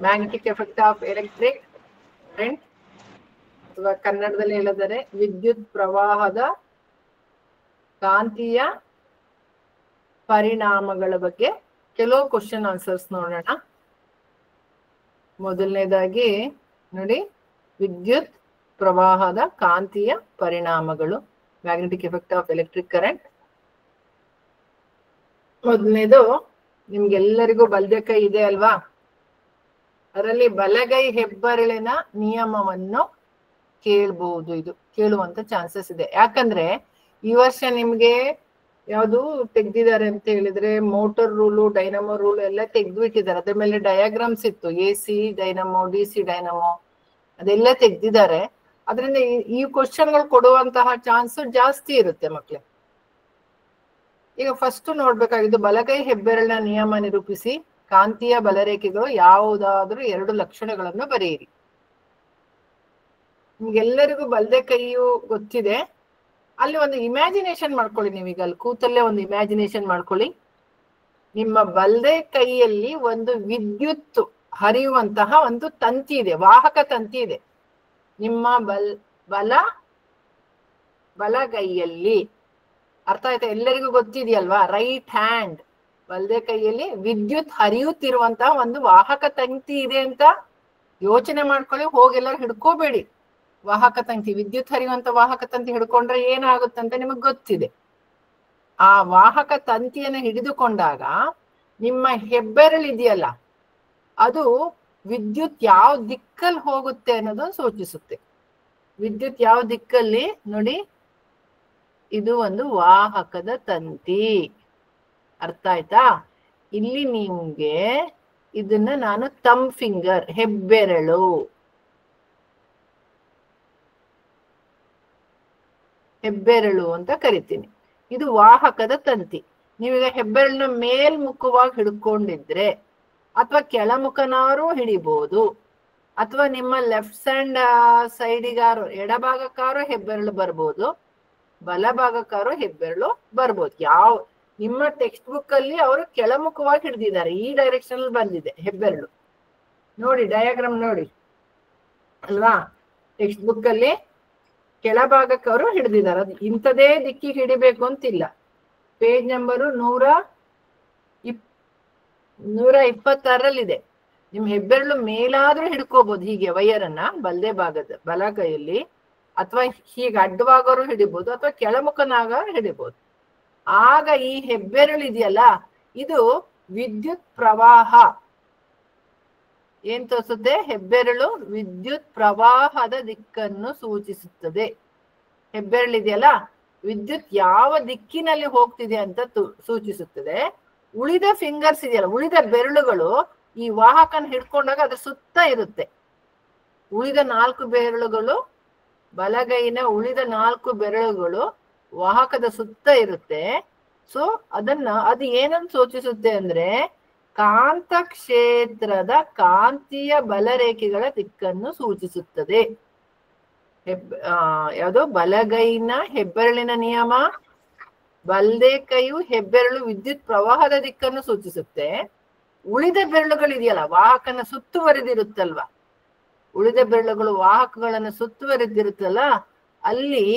Magnetic effect of electric current, ಅಥವಾ ಕನ್ನಡದಲ್ಲಿ ಹೇಳಿದರೆ ವಿದ್ಯುತ್ ಪ್ರವಾಹದ ಕಾಂತೀಯ ಪರಿಣಾಮಗಳ ಬಗ್ಗೆ ಕೆಲವು ಕ್ವಶನ್ ಆನ್ಸರ್ಸ್ ನೋಡೋಣ. ಮೊದಲನೇದಾಗಿ ನೋಡಿ, ವಿದ್ಯುತ್ ಪ್ರವಾಹದ ಕಾಂತೀಯ ಪರಿಣಾಮಗಳು, magnetic effect of electric current. ಮೊದಲನೇದು ನಿಮ್ಗೆಲ್ಲರಿಗೂ ಬಲದ ಕೈ ಇದೆ ಅಲ್ವಾ, ಅದರಲ್ಲಿ ಬಲಗೈ ಹೆಬ್ಬೆರಳಿನ ನಿಯಮವನ್ನು ಕೇಳಬಹುದು. ಇದು ಕೇಳುವಂತ ಚಾನ್ಸಸ್ ಇದೆ. ಯಾಕಂದ್ರೆ ಈ ವರ್ಷ ನಿಮ್ಗೆ ಯಾವುದು ತೆಗ್ದಿದ್ದಾರೆ ಅಂತ ಹೇಳಿದ್ರೆ ಮೋಟರ್ ರೂಲು, ಡೈನಮೋ ರೂಲ್ ಎಲ್ಲ ತೆಗ್ದ್ಬಿಟ್ಟಿದ್ದಾರೆ. ಅದ್ರ ಮೇಲೆ ಡಯಾಗ್ರಾಮ್ಸ್ ಇತ್ತು, AC ಡೈನಮೋ, DC ಡೈನಮೋ, ಅದೆಲ್ಲ ತೆಗ್ದಿದ್ದಾರೆ. ಅದರಿಂದ ಈ ಕ್ವಶನ್ಗಳು ಕೊಡುವಂತಹ ಚಾನ್ಸ್ ಜಾಸ್ತಿ ಇರುತ್ತೆ ಮಕ್ಳೇ. ಈಗ ಫಸ್ಟ್ ನೋಡ್ಬೇಕಾಗಿದ್ದು, ಬಲಗೈ ಹೆಬ್ಬೆರಳಿನ ನಿಯಮ ನಿರೂಪಿಸಿ ಕಾಂತೀಯ ಬಲರೇಖೆಗಳು ಯಾವುದಾದ್ರೂ 2 ಲಕ್ಷಣಗಳನ್ನು ಬರೆಯಿರಿ. ನಿಮ್ಗೆಲ್ಲರಿಗೂ ಬಲದೆ ಕೈಯು ಗೊತ್ತಿದೆ. ಅಲ್ಲಿ ಒಂದು ಇಮ್ಯಾಜಿನೇಷನ್ ಮಾಡ್ಕೊಳ್ಳಿ. ನೀವೀಗ ಅಲ್ಲಿ ಕೂತಲ್ಲೇ ಒಂದು ಇಮ್ಯಾಜಿನೇಷನ್ ಮಾಡ್ಕೊಳ್ಳಿ. ನಿಮ್ಮ ಬಲದೆ ಕೈಯಲ್ಲಿ ಒಂದು ವಿದ್ಯುತ್ ಹರಿಯುವಂತಹ ಒಂದು ತಂತಿ ಇದೆ, ವಾಹಕ ತಂತಿ ಇದೆ ನಿಮ್ಮ ಬಲಗೈಯಲ್ಲಿ. ಅರ್ಥ ಆಯ್ತಾ? ಎಲ್ಲರಿಗೂ ಗೊತ್ತಿದೆಯಲ್ವಾ? ರೈಟ್ ಹ್ಯಾಂಡ್, ಬಲದೆ ಕೈಯಲ್ಲಿ ವಿದ್ಯುತ್ ಹರಿಯುತ್ತಿರುವಂತಹ ಒಂದು ವಾಹಕ ತಂತಿ ಇದೆ ಅಂತ ಯೋಚನೆ ಮಾಡ್ಕೊಳ್ಳಿ. ಹೋಗೆಲ್ಲರೂ ಹಿಡ್ಕೋಬೇಡಿ. ವಾಹಕ ತಂತಿ, ವಿದ್ಯುತ್ ಹರಿಯುವಂತ ವಾಹಕ ತಂತಿ ಹಿಡ್ಕೊಂಡ್ರೆ ಏನಾಗುತ್ತಂತ ನಿಮಗ್ ಗೊತ್ತಿದೆ. ಆ ವಾಹಕ ತಂತಿಯನ್ನು ಹಿಡಿದುಕೊಂಡಾಗ ನಿಮ್ಮ ಹೆಬ್ಬೆರಳಿದೆಯಲ್ಲ, ಅದು ವಿದ್ಯುತ್ ಯಾವ ದಿಕ್ಕಲ್ಲಿ ಹೋಗುತ್ತೆ ಅನ್ನೋದನ್ನು ಸೂಚಿಸುತ್ತೆ. ವಿದ್ಯುತ್ ಯಾವ ದಿಕ್ಕಲ್ಲಿ ನೋಡಿ, ಇದು ಒಂದು ವಾಹಕದ ತಂತಿ. ಅರ್ಥ ಆಯ್ತಾ? ಇಲ್ಲಿ ನಿಮ್ಗೆ ಇದನ್ನ ನಾನು ಥಂಬ್ ಫಿಂಗರ್, ಹೆಬ್ಬೆರಳು ಅಂತ ಕರಿತೀನಿ. ಇದು ವಾಹಕದ ತಂತಿ. ನೀವೀಗ ಹೆಬ್ಬೆರಳನ್ನ ಮೇಲ್ಮುಖವಾಗಿ ಹಿಡ್ಕೊಂಡಿದ್ರೆ, ಅಥವಾ ಕೆಳಮುಖನಾರು ಹಿಡಿಬಹುದು, ಅಥವಾ ನಿಮ್ಮ ಲೆಫ್ಟ್ ಹ್ಯಾಂಡ್ ಸೈಡಿಗಾರು, ಎಡಭಾಗಕ್ಕಾರು ಹೆಬ್ಬೆರಳು ಬರ್ಬೋದು, ಬಲಭಾಗಕ್ಕಾರು ಹೆಬ್ಬೆರಳು ಬರ್ಬೋದು. ನಿಮ್ಮ ಟೆಕ್ಸ್ಟ್ ಬುಕ್ ಅಲ್ಲಿ ಅವರು ಕೆಳಮುಖವಾಗಿ ಹಿಡಿದಿದ್ದಾರೆ, ಈ ಡೈರೆಕ್ಷನ್ ಅಲ್ಲಿ ಬಂದಿದೆ ಹೆಬ್ಬೆರಳು. ನೋಡಿ ಡಯಾಗ್ರಾಮ್ ನೋಡಿ ಅಲ್ವಾ? ಟೆಕ್ಸ್ಟ್ ಬುಕ್ ಅಲ್ಲಿ ಕೆಳಭಾಗಕ್ಕೆ ಅವರು ಹಿಡಿದಿದ್ದಾರೆ. ಅದು ಇಂಥದೇ ದಿಕ್ಕಿಗೆ ಹಿಡಿಬೇಕು ಅಂತಿಲ್ಲ. ಪೇಜ್ ನಂಬರು 126ರಲ್ಲಿದೆ. ನಿಮ್ ಹೆಬ್ಬೆರಳು ಮೇಲಾದ್ರೂ ಹಿಡ್ಕೋಬಹುದು, ಹೀಗೆ ವೈಯರನ್ನ ಬಲಗೈಯಲ್ಲಿ, ಅಥವಾ ಹೀಗೆ ಅಡ್ಡವಾಗೋರು ಹಿಡಿಬಹುದು, ಅಥವಾ ಕೆಳಮುಖನಾಗ ಹಿಡಿಬಹುದು. ಆಗ ಈ ಹೆಬ್ಬೆರಳು ಇದೆಯಲ್ಲ, ಇದು ವಿದ್ಯುತ್ ಪ್ರವಾಹ ಏನ್ ತೋರಿಸುತ್ತೆ? ಹೆಬ್ಬೆರಳು ವಿದ್ಯುತ್ ಪ್ರವಾಹದ ದಿಕ್ಕನ್ನು ಸೂಚಿಸುತ್ತದೆ. ಹೆಬ್ಬೆರಳು ಇದೆಯಲ್ಲ, ವಿದ್ಯುತ್ ಯಾವ ದಿಕ್ಕಿನಲ್ಲಿ ಹೋಗ್ತಿದೆ ಅಂತ ಸೂಚಿಸುತ್ತದೆ. ಉಳಿದ ಫಿಂಗರ್ಸ್ ಇದೆಯಲ್ಲ, ಉಳಿದ ಬೆರಳುಗಳು ಈ ವಾಹಕನ ಹಿಡ್ಕೊಂಡಾಗ ಅದ್ರ ಸುತ್ತ ಇರುತ್ತೆ. ಉಳಿದ 4 ಬೆರಳುಗಳು, ಬಲಗೈನ ಉಳಿದ 4 ಬೆರಳುಗಳು ವಾಹಕದ ಸುತ್ತ ಇರುತ್ತೆ. ಸೊ ಅದು ಏನನ್ನು ಸೂಚಿಸುತ್ತೆ ಅಂದ್ರೆ, ಕಾಂತ ಕ್ಷೇತ್ರದ ಕಾಂತೀಯ ಬಲರೇಖೆಗಳ ದಿಕ್ಕನ್ನು ಸೂಚಿಸುತ್ತದೆ. ಯಾವುದು? ಬಲಗೈನ ಹೆಬ್ಬೆರಳಿನ ನಿಯಮ, ಬಲದೆ ಕೈಯು ಹೆಬ್ಬೆರಳು ವಿದ್ಯುತ್ ಪ್ರವಾಹದ ದಿಕ್ಕನ್ನು ಸೂಚಿಸುತ್ತೆ. ಉಳಿದ ಬೆರಳುಗಳಿದೆಯಲ್ಲ, ವಾಹಕನ ಸುತ್ತುವರಿದಿರುತ್ತಲ್ವಾ, ಉಳಿದ ಬೆರಳುಗಳು ವಾಹಕಗಳನ್ನು ಸುತ್ತುವರಿದಿರುತ್ತಲ್ಲ, ಅಲ್ಲಿ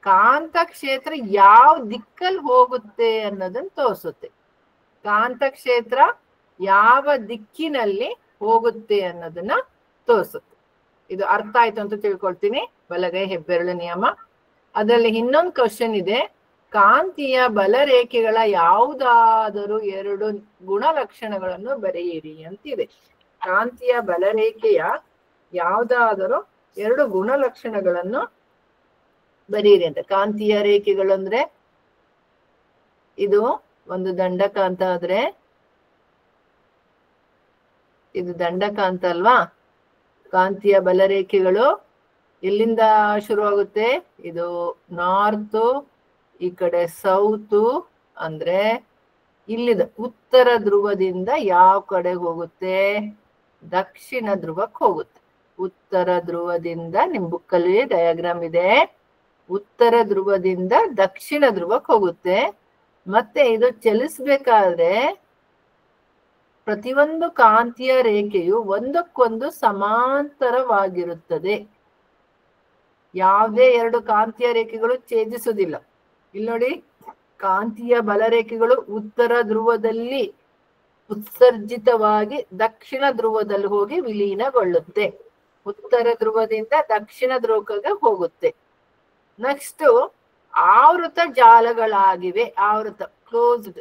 ಕಾಂತ ಕ್ಷೇತ್ರ ಯಾವ ದಿಕ್ಕಲ್ಲಿ ಹೋಗುತ್ತೆ ಅನ್ನೋದನ್ನ ತೋರಿಸುತ್ತೆ. ಕಾಂತ ಕ್ಷೇತ್ರ ಯಾವ ದಿಕ್ಕಿನಲ್ಲಿ ಹೋಗುತ್ತೆ ಅನ್ನೋದನ್ನ ತೋರಿಸುತ್ತೆ. ಇದು ಅರ್ಥ ಆಯ್ತು ಅಂತ ತಿಳ್ಕೊಳ್ತೀನಿ, ಬಲಗೈ ಹೆಬ್ಬೆರಳು ನಿಯಮ. ಅದರಲ್ಲಿ ಇನ್ನೊಂದು ಕ್ವಶನ್ ಇದೆ, ಕಾಂತೀಯ ಬಲರೇಖೆಗಳ ಯಾವುದಾದರೂ 2 ಗುಣಲಕ್ಷಣಗಳನ್ನು ಬರೆಯಿರಿ ಅಂತಿದೆ. ಕಾಂತೀಯ ಬಲರೇಖೆಯ ಯಾವುದಾದರೂ 2 ಗುಣಲಕ್ಷಣಗಳನ್ನು ಬರೀರಿ ಅಂತ. ಕಾಂತೀಯ ರೇಖೆಗಳು ಅಂದ್ರೆ, ಇದು ಒಂದು ದಂಡಕಾಂತ ಆದ್ರೆ, ಇದು ದಂಡಕಾಂತ ಅಲ್ವಾ? ಕಾಂತೀಯ ಬಲರೇಖೆಗಳು ಎಲ್ಲಿಂದ ಶುರುವಾಗುತ್ತೆ? ಇದು ನಾರ್ತ್, ಈ ಕಡೆ ಸೌತ್, ಅಂದ್ರೆ ಇಲ್ಲಿದ ಉತ್ತರ ಧ್ರುವದಿಂದ ಯಾವ ಕಡೆ ಹೋಗುತ್ತೆ? ದಕ್ಷಿಣ ಧ್ರುವಕ್ಕೆ ಹೋಗುತ್ತೆ. ಉತ್ತರ ಧ್ರುವದಿಂದ, ನಿಮ್ ಬುಕ್ಕಲ್ಲಿ ಡಯಾಗ್ರಾಮ್ ಇದೆ, ಉತ್ತರ ಧ್ರುವದಿಂದ ದಕ್ಷಿಣ ಧ್ರುವಕ್ಕೆ ಹೋಗುತ್ತೆ. ಮತ್ತೆ ಇದು ಚಲಿಸ್ಬೇಕಾದ್ರೆ ಪ್ರತಿಯೊಂದು ಕಾಂತೀಯ ರೇಖೆಯು ಒಂದಕ್ಕೊಂದು ಸಮಾಂತರವಾಗಿರುತ್ತದೆ. ಯಾವುದೇ ಎರಡು ಕಾಂತೀಯ ರೇಖೆಗಳು ಛೇದಿಸುವುದಿಲ್ಲ. ಇಲ್ಲಿ ನೋಡಿ, ಕಾಂತೀಯ ಬಲರೇಖೆಗಳು ಉತ್ತರ ಧ್ರುವದಲ್ಲಿ ಉತ್ಸರ್ಜಿತವಾಗಿ ದಕ್ಷಿಣ ಧ್ರುವದಲ್ಲಿ ಹೋಗಿ ವಿಲೀನಗೊಳ್ಳುತ್ತೆ. ಉತ್ತರ ಧ್ರುವದಿಂದ ದಕ್ಷಿಣ ಧ್ರುವಕ್ಕೆ ಹೋಗುತ್ತೆ. ನೆಕ್ಸ್ಟ್ ಆವೃತ ಜಾಲಗಳಾಗಿವೆ. ಆವೃತ ಕ್ಲೋಸ್ಡ್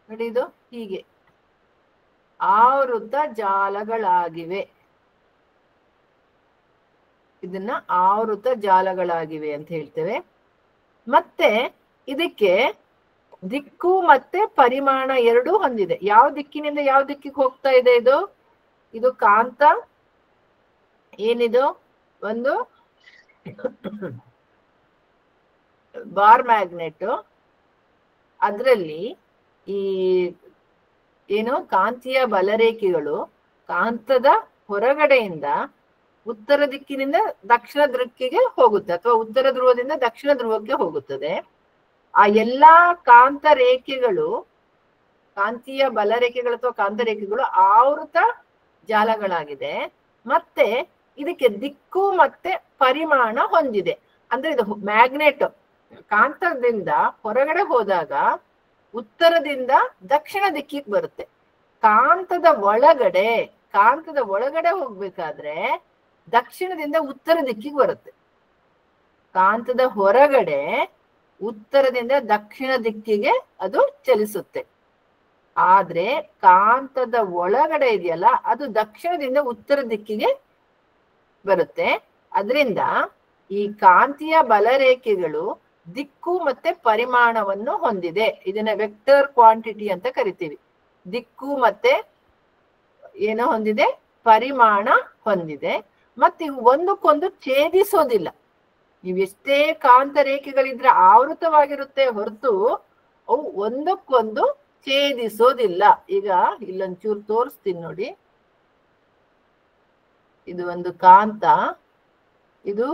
ನೋಡಿ, ಇದು ಹೀಗೆ ಆವೃತ ಜಾಲಗಳಾಗಿವೆ. ಇದನ್ನ ಆವೃತ ಜಾಲಗಳಾಗಿವೆ ಅಂತ ಹೇಳ್ತೇವೆ. ಮತ್ತೆ ಇದಕ್ಕೆ ದಿಕ್ಕು ಮತ್ತೆ ಪರಿಮಾಣ ಎರಡೂ ಹೊಂದಿದೆ. ಯಾವ ದಿಕ್ಕಿನಿಂದ ಯಾವ ದಿಕ್ಕಿಗೆ ಹೋಗ್ತಾ ಇದೆ ಇದು? ಇದು ಕಾಂತ ಏನಿದು, ಒಂದು ಬಾರ್ ಮ್ಯಾಗ್ನೆಟ್. ಅದರಲ್ಲಿ ಈ ಏನು ಕಾಂತೀಯ ಬಲರೇಖೆಗಳು ಕಾಂತದ ಹೊರಗಡೆಯಿಂದ ಉತ್ತರ ದಿಕ್ಕಿನಿಂದ ದಕ್ಷಿಣ ಧ್ರುವಕ್ಕೆ ಹೋಗುತ್ತೆ, ಅಥವಾ ಉತ್ತರ ಧ್ರುವದಿಂದ ದಕ್ಷಿಣ ಧ್ರುವಕ್ಕೆ ಹೋಗುತ್ತದೆ. ಆ ಎಲ್ಲಾ ಕಾಂತ ರೇಖೆಗಳು, ಕಾಂತೀಯ ಬಲರೇಖೆಗಳು ಅಥವಾ ಕಾಂತ ರೇಖೆಗಳು ಆವೃತ ಜಾಲಗಳಾಗಿದೆ. ಮತ್ತೆ ಇದಕ್ಕೆ ದಿಕ್ಕು ಮತ್ತೆ ಪರಿಮಾಣ ಹೊಂದಿದೆ. ಅಂದ್ರೆ ಇದು ಮ್ಯಾಗ್ನೆಟ್ ಕಾಂತದಿಂದ ಹೊರಗಡೆ ಹೋದಾಗ ಉತ್ತರದಿಂದ ದಕ್ಷಿಣ ದಿಕ್ಕಿಗೆ ಬರುತ್ತೆ. ಕಾಂತದ ಒಳಗಡೆ ಹೋಗ್ಬೇಕಾದ್ರೆ ದಕ್ಷಿಣದಿಂದ ಉತ್ತರ ದಿಕ್ಕಿಗೆ ಬರುತ್ತೆ. ಕಾಂತದ ಹೊರಗಡೆ ಉತ್ತರದಿಂದ ದಕ್ಷಿಣ ದಿಕ್ಕಿಗೆ ಅದು ಚಲಿಸುತ್ತೆ. ಆದ್ರೆ ಕಾಂತದ ಒಳಗಡೆ ಇದೆಯಲ್ಲ, ಅದು ದಕ್ಷಿಣದಿಂದ ಉತ್ತರ ದಿಕ್ಕಿಗೆ ಬರುತ್ತೆ. ಅದರಿಂದ ಈ ಕಾಂತೀಯ ಬಲರೇಖೆಗಳು ದಿಕ್ಕು ಮತ್ತೆ ಪರಿಮಾಣವನ್ನು ಹೊಂದಿದೆ. ಇದನ್ನ ವೆಕ್ಟರ್ ಕ್ವಾಂಟಿಟಿ ಅಂತ ಕರಿತೀವಿ. ದಿಕ್ಕು ಮತ್ತೆ ಏನೋ ಹೊಂದಿದೆ, ಪರಿಮಾಣ ಹೊಂದಿದೆ. ಮತ್ತೆ ಇವು ಒಂದಕ್ಕೊಂದು ಛೇದಿಸೋದಿಲ್ಲ. ನೀವೆಷ್ಟೇ ಕಾಂತ ರೇಖೆಗಳಿದ್ರೆ ಆವೃತವಾಗಿರುತ್ತೆ ಹೊರತು ಅವು ಒಂದಕ್ಕೊಂದು ಛೇದಿಸೋದಿಲ್ಲ. ಈಗ ಇಲ್ಲೊಂಚೂರು ತೋರಿಸ್ತೀನಿ ನೋಡಿ. ಇದು ಒಂದು ಕಾಂತ, ಇದು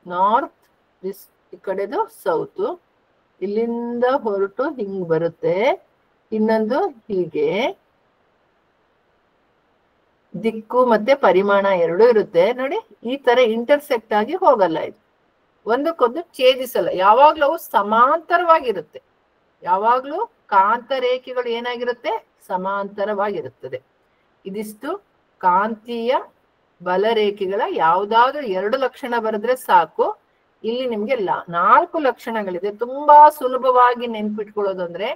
ನಾರ್ತ್, ಈ ಕಡೆದು ಸೌತ್. ಇಲ್ಲಿಂದ ಹೊರಟು ಹಿಂಗ್ ಬರುತ್ತೆ, ಇನ್ನೊಂದು ಹೀಗೆ. ದಿಕ್ಕು ಮತ್ತೆ ಪರಿಮಾಣ ಎರಡೂ ಇರುತ್ತೆ ನೋಡಿ. ಈ ತರ ಇಂಟರ್ಸೆಕ್ಟ್ ಆಗಿ ಹೋಗಲ್ಲ, ಇದು ಒಂದಕ್ಕೊಂದು ಛೇದಿಸಲ್ಲ. ಯಾವಾಗ್ಲೂ ಅವು ಸಮಾಂತರವಾಗಿರುತ್ತೆ. ಯಾವಾಗ್ಲೂ ಕಾಂತ ರೇಖೆಗಳು ಏನಾಗಿರುತ್ತೆ, ಸಮಾಂತರವಾಗಿರುತ್ತದೆ. ಇದಿಷ್ಟು ಕಾಂತೀಯ ಬಲರೇಖೆಗಳ ಯಾವ್ದಾದ್ರು ಎರಡು ಲಕ್ಷಣ ಬರೆದ್ರೆ ಸಾಕು. ಇಲ್ಲಿ ನಿಮ್ಗೆ 4 ಲಕ್ಷಣಗಳಿದೆ. ತುಂಬಾ ಸುಲಭವಾಗಿ ನೆನ್ಪಿಟ್ಕೊಳ್ಳೋದಂದ್ರೆ,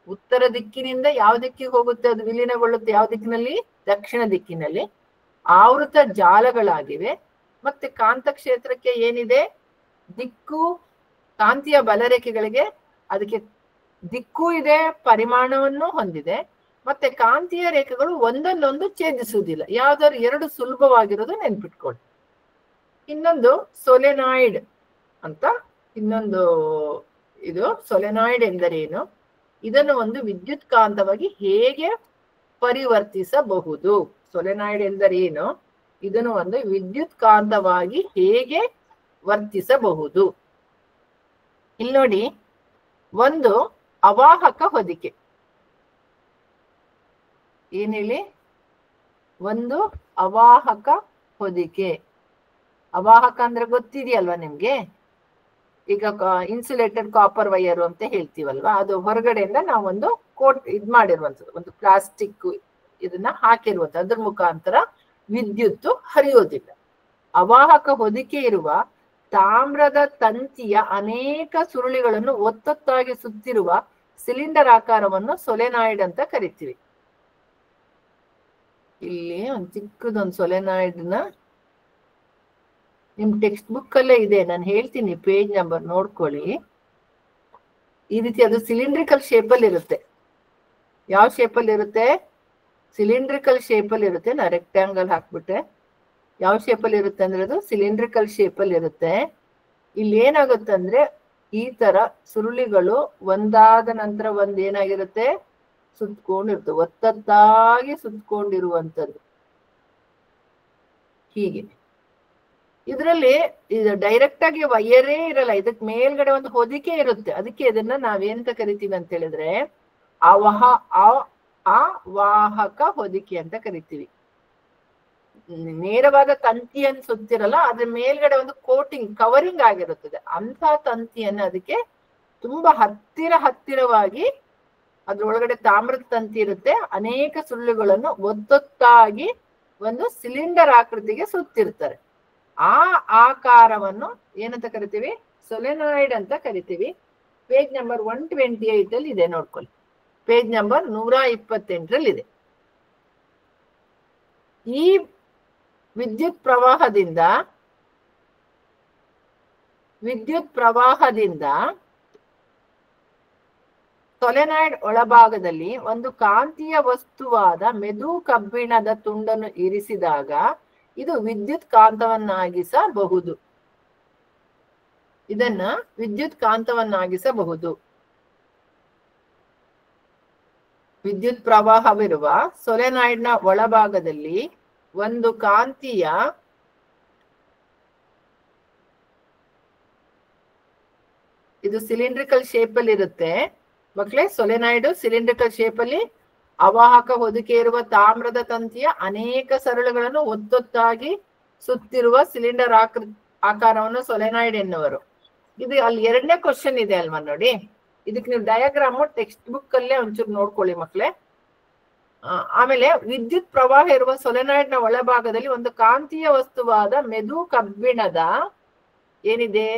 ಉತ್ತರ ದಿಕ್ಕಿನಿಂದ ಯಾವ ದಿಕ್ಕಿಗೆ ಹೋಗುತ್ತೆ ಅದು ವಿಲೀನಗೊಳ್ಳುತ್ತೆ. ಯಾವ ದಿಕ್ಕಿನಲ್ಲಿ? ದಕ್ಷಿಣ ದಿಕ್ಕಿನಲ್ಲಿ. ಆವೃತ ಜಾಲಗಳಾಗಿವೆ. ಮತ್ತೆ ಕಾಂತ ಕ್ಷೇತ್ರಕ್ಕೆ ಏನಿದೆ, ದಿಕ್ಕು, ಕಾಂತೀಯ ಬಲರೇಖೆಗಳಿಗೆ ಅದಕ್ಕೆ ದಿಕ್ಕು ಇದೆ, ಪರಿಮಾಣವನ್ನು ಹೊಂದಿದೆ. ಮತ್ತೆ ಕಾಂತೀಯ ರೇಖೆಗಳು ಒಂದನ್ನೊಂದು ಛೇದಿಸುವುದಿಲ್ಲ. ಯಾವ್ದಾದ್ರು ಎರಡು ಸುಲಭವಾಗಿರೋದು ನೆನ್ಪಿಟ್ಕೊಳ್ಳಿ. ಇನ್ನೊಂದು ಸೊಲೆನಾಯ್ಡ್ ಅಂತ, ಇನ್ನೊಂದು ಇದು ಸೊಲೆನಾಯ್ಡ್ ಎಂದರೇನು, ಇದನ್ನು ಒಂದು ವಿದ್ಯುತ್ ಕಾಂತವಾಗಿ ಹೇಗೆ ಪರಿವರ್ತಿಸಬಹುದು? ಸೊಲೆನಾಯ್ಡ್ ಎಂದರೇನು, ಇದನ್ನು ಒಂದು ವಿದ್ಯುತ್ ಕಾಂತವಾಗಿ ಹೇಗೆ ವರ್ತಿಸಬಹುದು? ಇಲ್ಲಿ ನೋಡಿ, ಒಂದು ಅವಾಹಕ ಹೊದಿಕೆ. ಏನ್ ಹೇಳಿ? ಒಂದು ಅವಾಹಕ ಹೊದಿಕೆ. ಅವಾಹಕ ಅಂದ್ರೆ ಗೊತ್ತಿದೆಯಲ್ವಾ ನಿಮ್ಗೆ? ಈಗ ಇನ್ಸುಲೇಟೆಡ್ ಕಾಪರ್ ವೈರ್ ಅಂತ ಹೇಳ್ತೀವಲ್ವಾ, ಅದು ಹೊರಗಡೆಯಿಂದ ನಾವೊಂದು ಕೋಟ್ ಮಾಡಿರುವಂಥದ್ದು, ಒಂದು ಪ್ಲಾಸ್ಟಿಕ್ ಇದನ್ನ ಹಾಕಿರುವಂತ, ಅದ್ರ ಮುಖಾಂತರ ವಿದ್ಯುತ್ ಹರಿಯೋದಿಲ್ಲ. ಅವಾಹಕ ಹೊದಿಕೆ ಇರುವ ತಾಮ್ರದ ತಂತಿಯ ಅನೇಕ ಸುರುಳಿಗಳನ್ನು ಒತ್ತೊತ್ತಾಗಿ ಸುತ್ತಿರುವ ಸಿಲಿಂಡರ್ ಆಕಾರವನ್ನು ಸೊಲೆನಾಯ್ಡ್ ಅಂತ ಕರಿತೀವಿ. ಇಲ್ಲಿ ಒಂದು ಚಿಕ್ಕದೊಂದು ಸೊಲೆನಾಯ್ಡ್ ನ ನಿಮ್ ಟೆಕ್ಸ್ಟ್ ಬುಕ್ ಅಲ್ಲೇ ಇದೆ, ನಾನು ಹೇಳ್ತೀನಿ, ಪೇಜ್ ನಂಬರ್ ನೋಡ್ಕೊಳ್ಳಿ. ಈ ರೀತಿ ಅದು ಸಿಲಿಂಡ್ರಿಕಲ್ ಶೇಪಲ್ಲಿ ಇರುತ್ತೆ. ಯಾವ ಶೇಪಲ್ಲಿ ಇರುತ್ತೆ? ಸಿಲಿಂಡ್ರಿಕಲ್ ಶೇಪಲ್ಲಿ ಇರುತ್ತೆ. ನಾ ರೆಕ್ಟ್ಯಾಂಗಲ್ ಹಾಕ್ಬಿಟ್ಟೆ. ಯಾವ ಶೇಪಲ್ಲಿ ಇರುತ್ತೆ ಅಂದ್ರೆ ಅದು ಸಿಲಿಂಡ್ರಿಕಲ್ ಶೇಪಲ್ಲಿ ಇರುತ್ತೆ. ಇಲ್ಲಿ ಏನಾಗುತ್ತೆ ಅಂದ್ರೆ, ಈ ತರ ಸುರುಳಿಗಳು ಒಂದಾದ ನಂತರ ಒಂದ್ ಏನಾಗಿರುತ್ತೆ, ಸುತ್ಕೊಂಡಿರುತ್ತೆ, ಒತ್ತೊತ್ತಾಗಿ ಸುತ್ಕೊಂಡಿರುವಂಥದ್ದು ಹೀಗೆ. ಇದರಲ್ಲಿ ಇದು ಡೈರೆಕ್ಟ್ ಆಗಿ ವೈಯರೇ ಇರಲ್ಲ, ಇದಕ್ ಮೇಲ್ಗಡೆ ಒಂದು ಹೊದಿಕೆ ಇರುತ್ತೆ. ಅದಕ್ಕೆ ಇದನ್ನ ನಾವೇಂತ ಕರಿತೀವಿ ಅಂತ ಹೇಳಿದ್ರೆ ಅವಾಹಕ ಹೊದಿಕೆ ಅಂತ ಕರಿತೀವಿ. ನೇರವಾದ ತಂತಿಯನ್ನು ಸುತ್ತಿರಲ್ಲ, ಅದ್ರ ಮೇಲ್ಗಡೆ ಒಂದು ಕೋಟಿಂಗ್ ಕವರಿಂಗ್ ಆಗಿರುತ್ತದೆ. ಅಂತ ತಂತಿಯನ್ನು ಅದಕ್ಕೆ ತುಂಬಾ ಹತ್ತಿರವಾಗಿ ಅದ್ರೊಳಗಡೆ ತಾಮ್ರದ ತಂತಿ ಇರುತ್ತೆ. ಅನೇಕ ಸುರುಳುಗಳನ್ನು ಒತ್ತೊತ್ತಾಗಿ ಒಂದು ಸಿಲಿಂಡರ್ ಆಕೃತಿಗೆ ಸುತ್ತಿರ್ತಾರೆ. ಆ ಆಕಾರವನ್ನು ಏನಂತ ಕರಿತೀವಿ? ಸೊಲೆನಾಯ್ಡ್ ಅಂತ ಕರಿತೀವಿ. ಪೇಜ್ ನಂಬರ್ 128 ಅಲ್ಲಿ ಇದೆ, ನೋಡ್ಕೊಳ್ಳಿ. ಪೇಜ್ ನಂಬರ್ 128 ಇದೆ. ಈ ವಿದ್ಯುತ್ ಪ್ರವಾಹದಿಂದ ಸೊಲೆನಾಯ್ಡ್ ಒಳಭಾಗದಲ್ಲಿ ಒಂದು ಕಾಂತೀಯ ವಸ್ತುವಾದ ಮೆದು ಕಬ್ಬಿಣದ ತುಂಡನ್ನು ಇರಿಸಿದಾಗ ಇದು ವಿದ್ಯುತ್ ಕಾಂತವನ್ನಾಗಿಸಬಹುದು. ಇದನ್ನ ವಿದ್ಯುತ್ ಕಾಂತವನ್ನಾಗಿಸಬಹುದು. ವಿದ್ಯುತ್ ಪ್ರವಾಹವಿರುವ ಸೊಲೆನಾಯ್ಡ್ನ ಒಳಭಾಗದಲ್ಲಿ ಒಂದು ಕಾಂತೀಯ ಇದು ಸಿಲಿಂಡ್ರಿಕಲ್ ಶೇಪ್ ಅಲ್ಲಿ ಇರುತ್ತೆ ಮಕ್ಕಳೇ. ಸೊಲೆನಾಯ್ಡ್ ಸಿಲಿಂಡ್ರಿಕಲ್ ಶೇಪ್ ಅಲ್ಲಿ ಅವಾಹಕ ಹೊದಿಕೆ ಇರುವ ತಾಮ್ರದ ತಂತಿಯ ಅನೇಕ ಸರಳುಗಳನ್ನು ಒತ್ತೊತ್ತಾಗಿ ಸುತ್ತಿರುವ ಸಿಲಿಂಡರ್ ಆಕಾರವನ್ನು ಸೊಲೆನಾಯ್ಡ್ ಎನ್ನುವರು. ಇದು ಅಲ್ಲಿ 2ನೇ ಕ್ವಶನ್ ಇದೆ ಅಲ್ವಾ ನೋಡಿ. ಇದಕ್ಕೆ ನೀವು ಡಯಾಗ್ರಾಮ್ ಟೆಕ್ಸ್ಟ್ ಬುಕ್ ಅಲ್ಲೇ ಒಂಚೂರು ನೋಡ್ಕೊಳ್ಳಿ ಮಕ್ಕಳೇ. ಆಮೇಲೆ ವಿದ್ಯುತ್ ಪ್ರವಾಹ ಇರುವ ಸೊಲೆನಾಯ್ಡ್ ನ ಒಳಭಾಗದಲ್ಲಿ ಒಂದು ಕಾಂತೀಯ ವಸ್ತುವಾದ ಮೆದು ಕಬ್ಬಿಣದ ಏನಿದೆ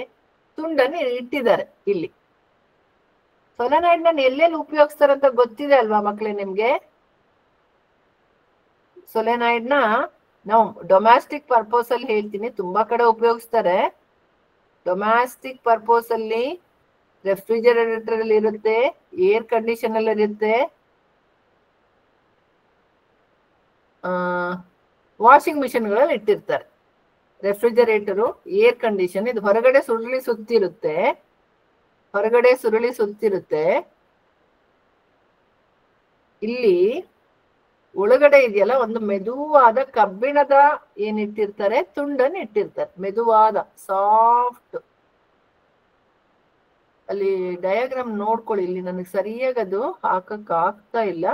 ತುಂಡನ್ನು ಇಟ್ಟಿದ್ದಾರೆ. ಇಲ್ಲಿ ಸೊಲೆನಾಯ್ಡ್ ನ ಎಲ್ಲೆಲ್ಲಿ ಉಪಯೋಗಿಸ್ತಾರಂತ ಗೊತ್ತಿದೆ ಅಲ್ವಾ ಮಕ್ಕಳೇ ನಿಮ್ಗೆ? ಸೊಲೆನಾಯ್ಡ್ ನ ನಾವು ಡೊಮ್ಯಾಸ್ಟಿಕ್ ಪರ್ಪಸ್ ಅಲ್ಲಿ ಹೇಳ್ತೀನಿ, ತುಂಬಾ ಕಡೆ ಉಪಯೋಗಿಸ್ತಾರೆ. ಡೊಮ್ಯಾಸ್ಟಿಕ್ ಪರ್ಪಸ್ ಅಲ್ಲಿ ರೆಫ್ರಿಜರೇಟರ್ ಅಲ್ಲಿ ಇರುತ್ತೆ, ಏರ್ ಕಂಡೀಷನ್ ಅಲ್ಲಿ ಇರುತ್ತೆ, ವಾಷಿಂಗ್ ಮಿಷಿನ್ ಗಳಲ್ಲಿ ಇಟ್ಟಿರ್ತಾರೆ. ರೆಫ್ರಿಜರೇಟರು, ಏರ್ ಕಂಡೀಷನ್, ಇದು ಹೊರಗಡೆ ಸುರುಳಿ ಸುತ್ತಿರುತ್ತೆ. ಇಲ್ಲಿ ಒಳಗಡೆ ಇದೆಯಲ್ಲ ಒಂದು ಮೆದುವಾದ ಕಬ್ಬಿಣದ ಏನಿಟ್ಟಿರ್ತಾರೆ, ತುಂಡನ್ನು ಇಟ್ಟಿರ್ತಾರೆ. ಮೆದುವಾದ ಸಾಫ್ಟ್. ಅಲ್ಲಿ ಡಯಾಗ್ರಾಮ್ ನೋಡ್ಕೊಳ್ಳಿ. ಇಲ್ಲಿ ನನಗೆ ಸರಿಯಾಗಿ ಅದು ಹಾಕಕ್ ಆಗ್ತಾ ಇಲ್ಲ.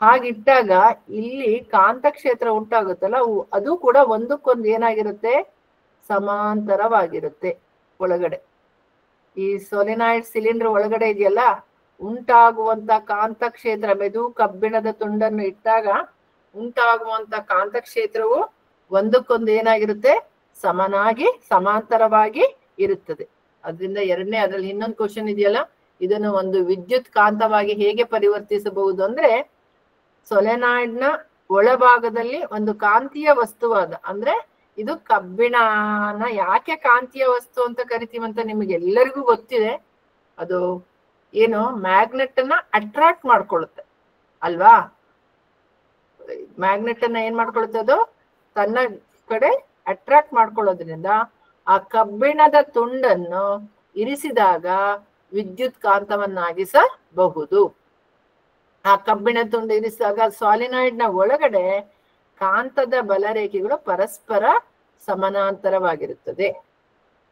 ಹಾಗಿಟ್ಟಾಗ ಇಲ್ಲಿ ಕಾಂತಕ್ಷೇತ್ರ ಉಂಟಾಗುತ್ತಲ್ಲ, ಅದು ಕೂಡ ಒಂದಕ್ಕೊಂದು ಏನಾಗಿರುತ್ತೆ, ಸಮಾಂತರವಾಗಿರುತ್ತೆ. ಒಳಗಡೆ ಈ ಸೊಲೆನಾಯ್ಡ್ ಸಿಲಿಂಡರ್ ಒಳಗಡೆ ಇದೆಯಲ್ಲ, ಉಂಟಾಗುವಂತ ಕಾಂತಕ್ಷೇತ್ರ, ಮೆದು ಕಬ್ಬಿಣದ ತುಂಡನ್ನು ಇಟ್ಟಾಗ ಉಂಟಾಗುವಂತ ಕಾಂತಕ್ಷೇತ್ರವು ಒಂದಕ್ಕೊಂದು ಏನಾಗಿರುತ್ತೆ, ಸಮಾಂತರವಾಗಿ ಇರುತ್ತದೆ. ಅದರಿಂದ ಅದ್ರಲ್ಲಿ ಇನ್ನೊಂದು ಕ್ವಶನ್ ಇದೆಯಲ್ಲ, ಇದನ್ನು ಒಂದು ವಿದ್ಯುತ್ ಕಾಂತವಾಗಿ ಹೇಗೆ ಪರಿವರ್ತಿಸಬಹುದು ಅಂದ್ರೆ, ಸೊಲೆನಾಯ್ಡ್ ನ ಒಳಭಾಗದಲ್ಲಿ ಒಂದು ಕಾಂತೀಯ ವಸ್ತುವಾದ, ಅಂದ್ರೆ ಇದು ಕಬ್ಬಿಣನ ಯಾಕೆ ಕಾಂತೀಯ ವಸ್ತು ಅಂತ ಕರಿತೀವಂತ ನಿಮಗೆ ಎಲ್ಲರಿಗೂ ಗೊತ್ತಿದೆ. ಅದು ಏನು ಮ್ಯಾಗ್ನೆಟ್ ಅನ್ನ ಅಟ್ರಾಕ್ಟ್ ಮಾಡ್ಕೊಳ್ಳುತ್ತೆ ಅಲ್ವಾ? ಮ್ಯಾಗ್ನೆಟ್ ಅನ್ನ ಏನ್ ಮಾಡ್ಕೊಳ್ಳುತ್ತೆ, ಅದು ತನ್ನ ಕಡೆ ಅಟ್ರಾಕ್ಟ್ ಮಾಡ್ಕೊಳ್ಳೋದ್ರಿಂದ ಆ ಕಬ್ಬಿಣದ ತುಂಡನ್ನು ಇರಿಸಿದಾಗ ವಿದ್ಯುತ್ ಕಾಂತವನ್ನಾಗಿಸಬಹುದು. ಆ ಕಬ್ಬಿಣ ತುಂಡು ಇರಿಸಿದಾಗ ಸಾಲಿನಾಯ್ಡ್ ನ ಒಳಗಡೆ ಕಾಂತದ ಬಲರೇಖೆಗಳು ಪರಸ್ಪರ ಸಮಾನಾಂತರವಾಗಿರುತ್ತದೆ.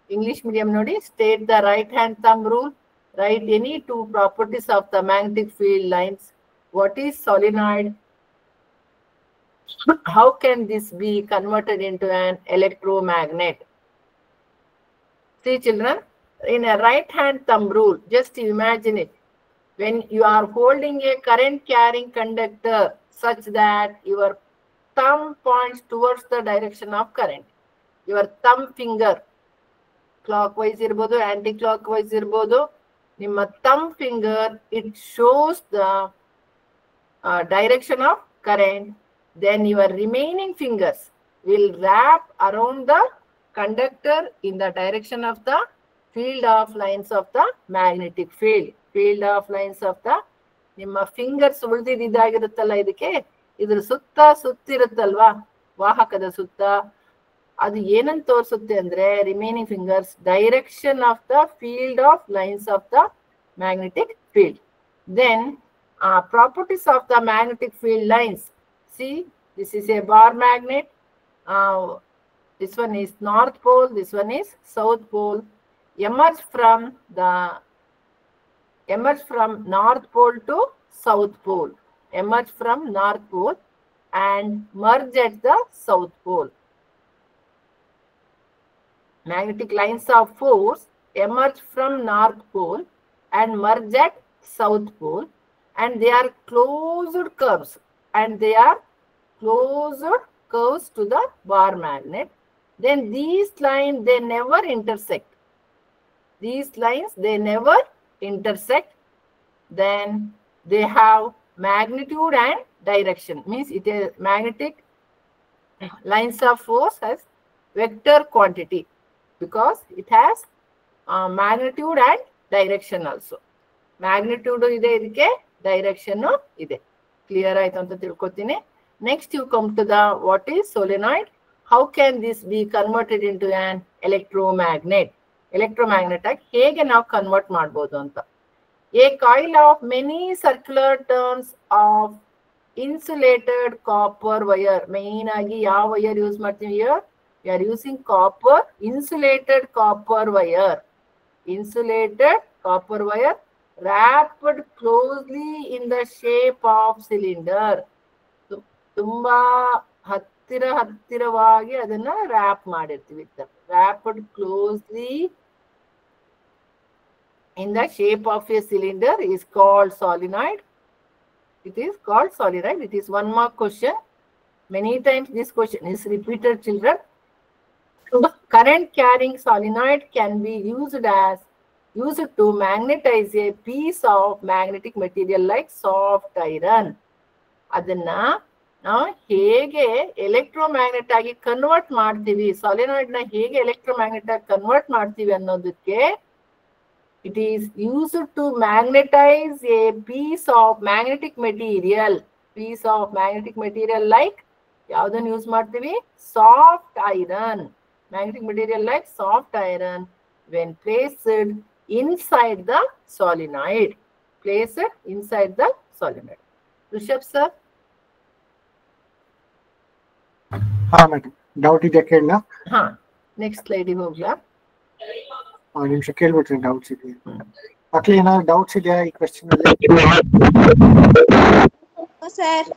ಇಂಗ್ಲಿಷ್ ಮೀಡಿಯಂ ನೋಡಿ. State the right hand thumb rule. Write any two properties of the magnetic field lines. What is solenoid? How can this be converted into an electromagnet? See children, in a right hand thumb rule, just imagine it. When you are holding a current carrying conductor such that your thumb points towards the direction of current. Your thumb finger clockwise irbodu, anti-clockwise irbodu. ನಿಮ್ಮ thumb finger, it shows the direction of current. Then your remaining fingers will wrap around the conductor in the direction of the field of lines of the magnetic field. Field of lines of the ನಿಮ್ಮ fingers ಉಳಿದಿದ್ದಾಗಿರುತ್ತಲ್ಲ, ಇದಕ್ಕೆ ಇದ್ರ ಸುತ್ತಿರುತ್ತಲ್ವಾ ವಾಹಕದ ಸುತ್ತ, ಅದು ಏನಂತ ತೋರಿಸುತ್ತೆ ಅಂದ್ರೆ, remaining fingers direction of the field of lines of the magnetic field. Then properties of the magnetic field lines. See, this is a bar magnet. This one is north pole, this one is south pole. Emerge from north pole to south pole. emerge from North Pole and merge at the South Pole. Magnetic lines of force emerge from North Pole and merge at South Pole, and they are closed curves, to the bar magnet. Then these lines, they never intersect. Then they have magnitude and direction. Means it is magnetic lines of force has vector quantity because it has magnitude and direction also. Magnitude ide idike, direction ide. Clear ಆಯ್ತು ಅಂತ ತಿಳ್ಕೊತೀನಿ. Next you come to the what is solenoid. How can this be converted into an electromagnet? Electromagnet ಆಗಿ ಹೇಗೆ ನಾವು convert ಮಾಡಬಹುದು ಅಂತ. A coil of many circular turns of insulated copper wire. Main ಆಗಿ ಯಾವ wire use ಮಾಡ್ತೀವಿ here? We are using copper, insulated copper wire. Insulated copper wire wrapped closely in the shape of cylinder. ತುಂಬಾ ಹತ್ತಿರವಾಗಿ ಅದನ್ನ wrap ಮಾಡಿರ್ತೀವಿ. Wrapped closely in the shape of a cylinder is called solenoid. It is called solenoid. It is one mark question. Many times this question is repeated, children. Current carrying solenoid can be used to magnetize a piece of magnetic material like soft iron. ಅದನ್ನ ನಾವು ಹೇಗೆ electromagnet ಆಗಿ convert ಮಾಡ್ತೀವಿ, ಸಾಲಿನಾಯ್ಡ್ ನ ಹೇಗೆ electromagnet ಆಗಿ convert ಮಾಡ್ತೀವಿ ಅನ್ನೋದಕ್ಕೆ, it is used to magnetize a piece of magnetic material like ಯಾವ್ದನ್ನ ಯೂಸ್ ಮಾಡ್ತೀವಿ, soft iron. magnetic material like soft iron when placed inside the solenoid. Rishabh sir. हाँ मैडम, डाउट ಇದೆಯಾ ಕೇಳಲಾ? हाँ, ನೆಕ್ಸ್ಟ್ ಸ್ಲೈಡ್ ಗೆ ಹೋಗ್ಲಾ? ನಿಮಿಷ ಕೇಳ್ಬಿಟ್ರಿ, doubts ಇದೆಯಾ ಮಕ್ಕಳು? ಏನಾದ್ರು ಡೌಟ್ಸ್ ಇದೆಯಾ ಈ ಕ್ವೆಶ್ಚನ್ ಅಲ್ಲಿ? Sir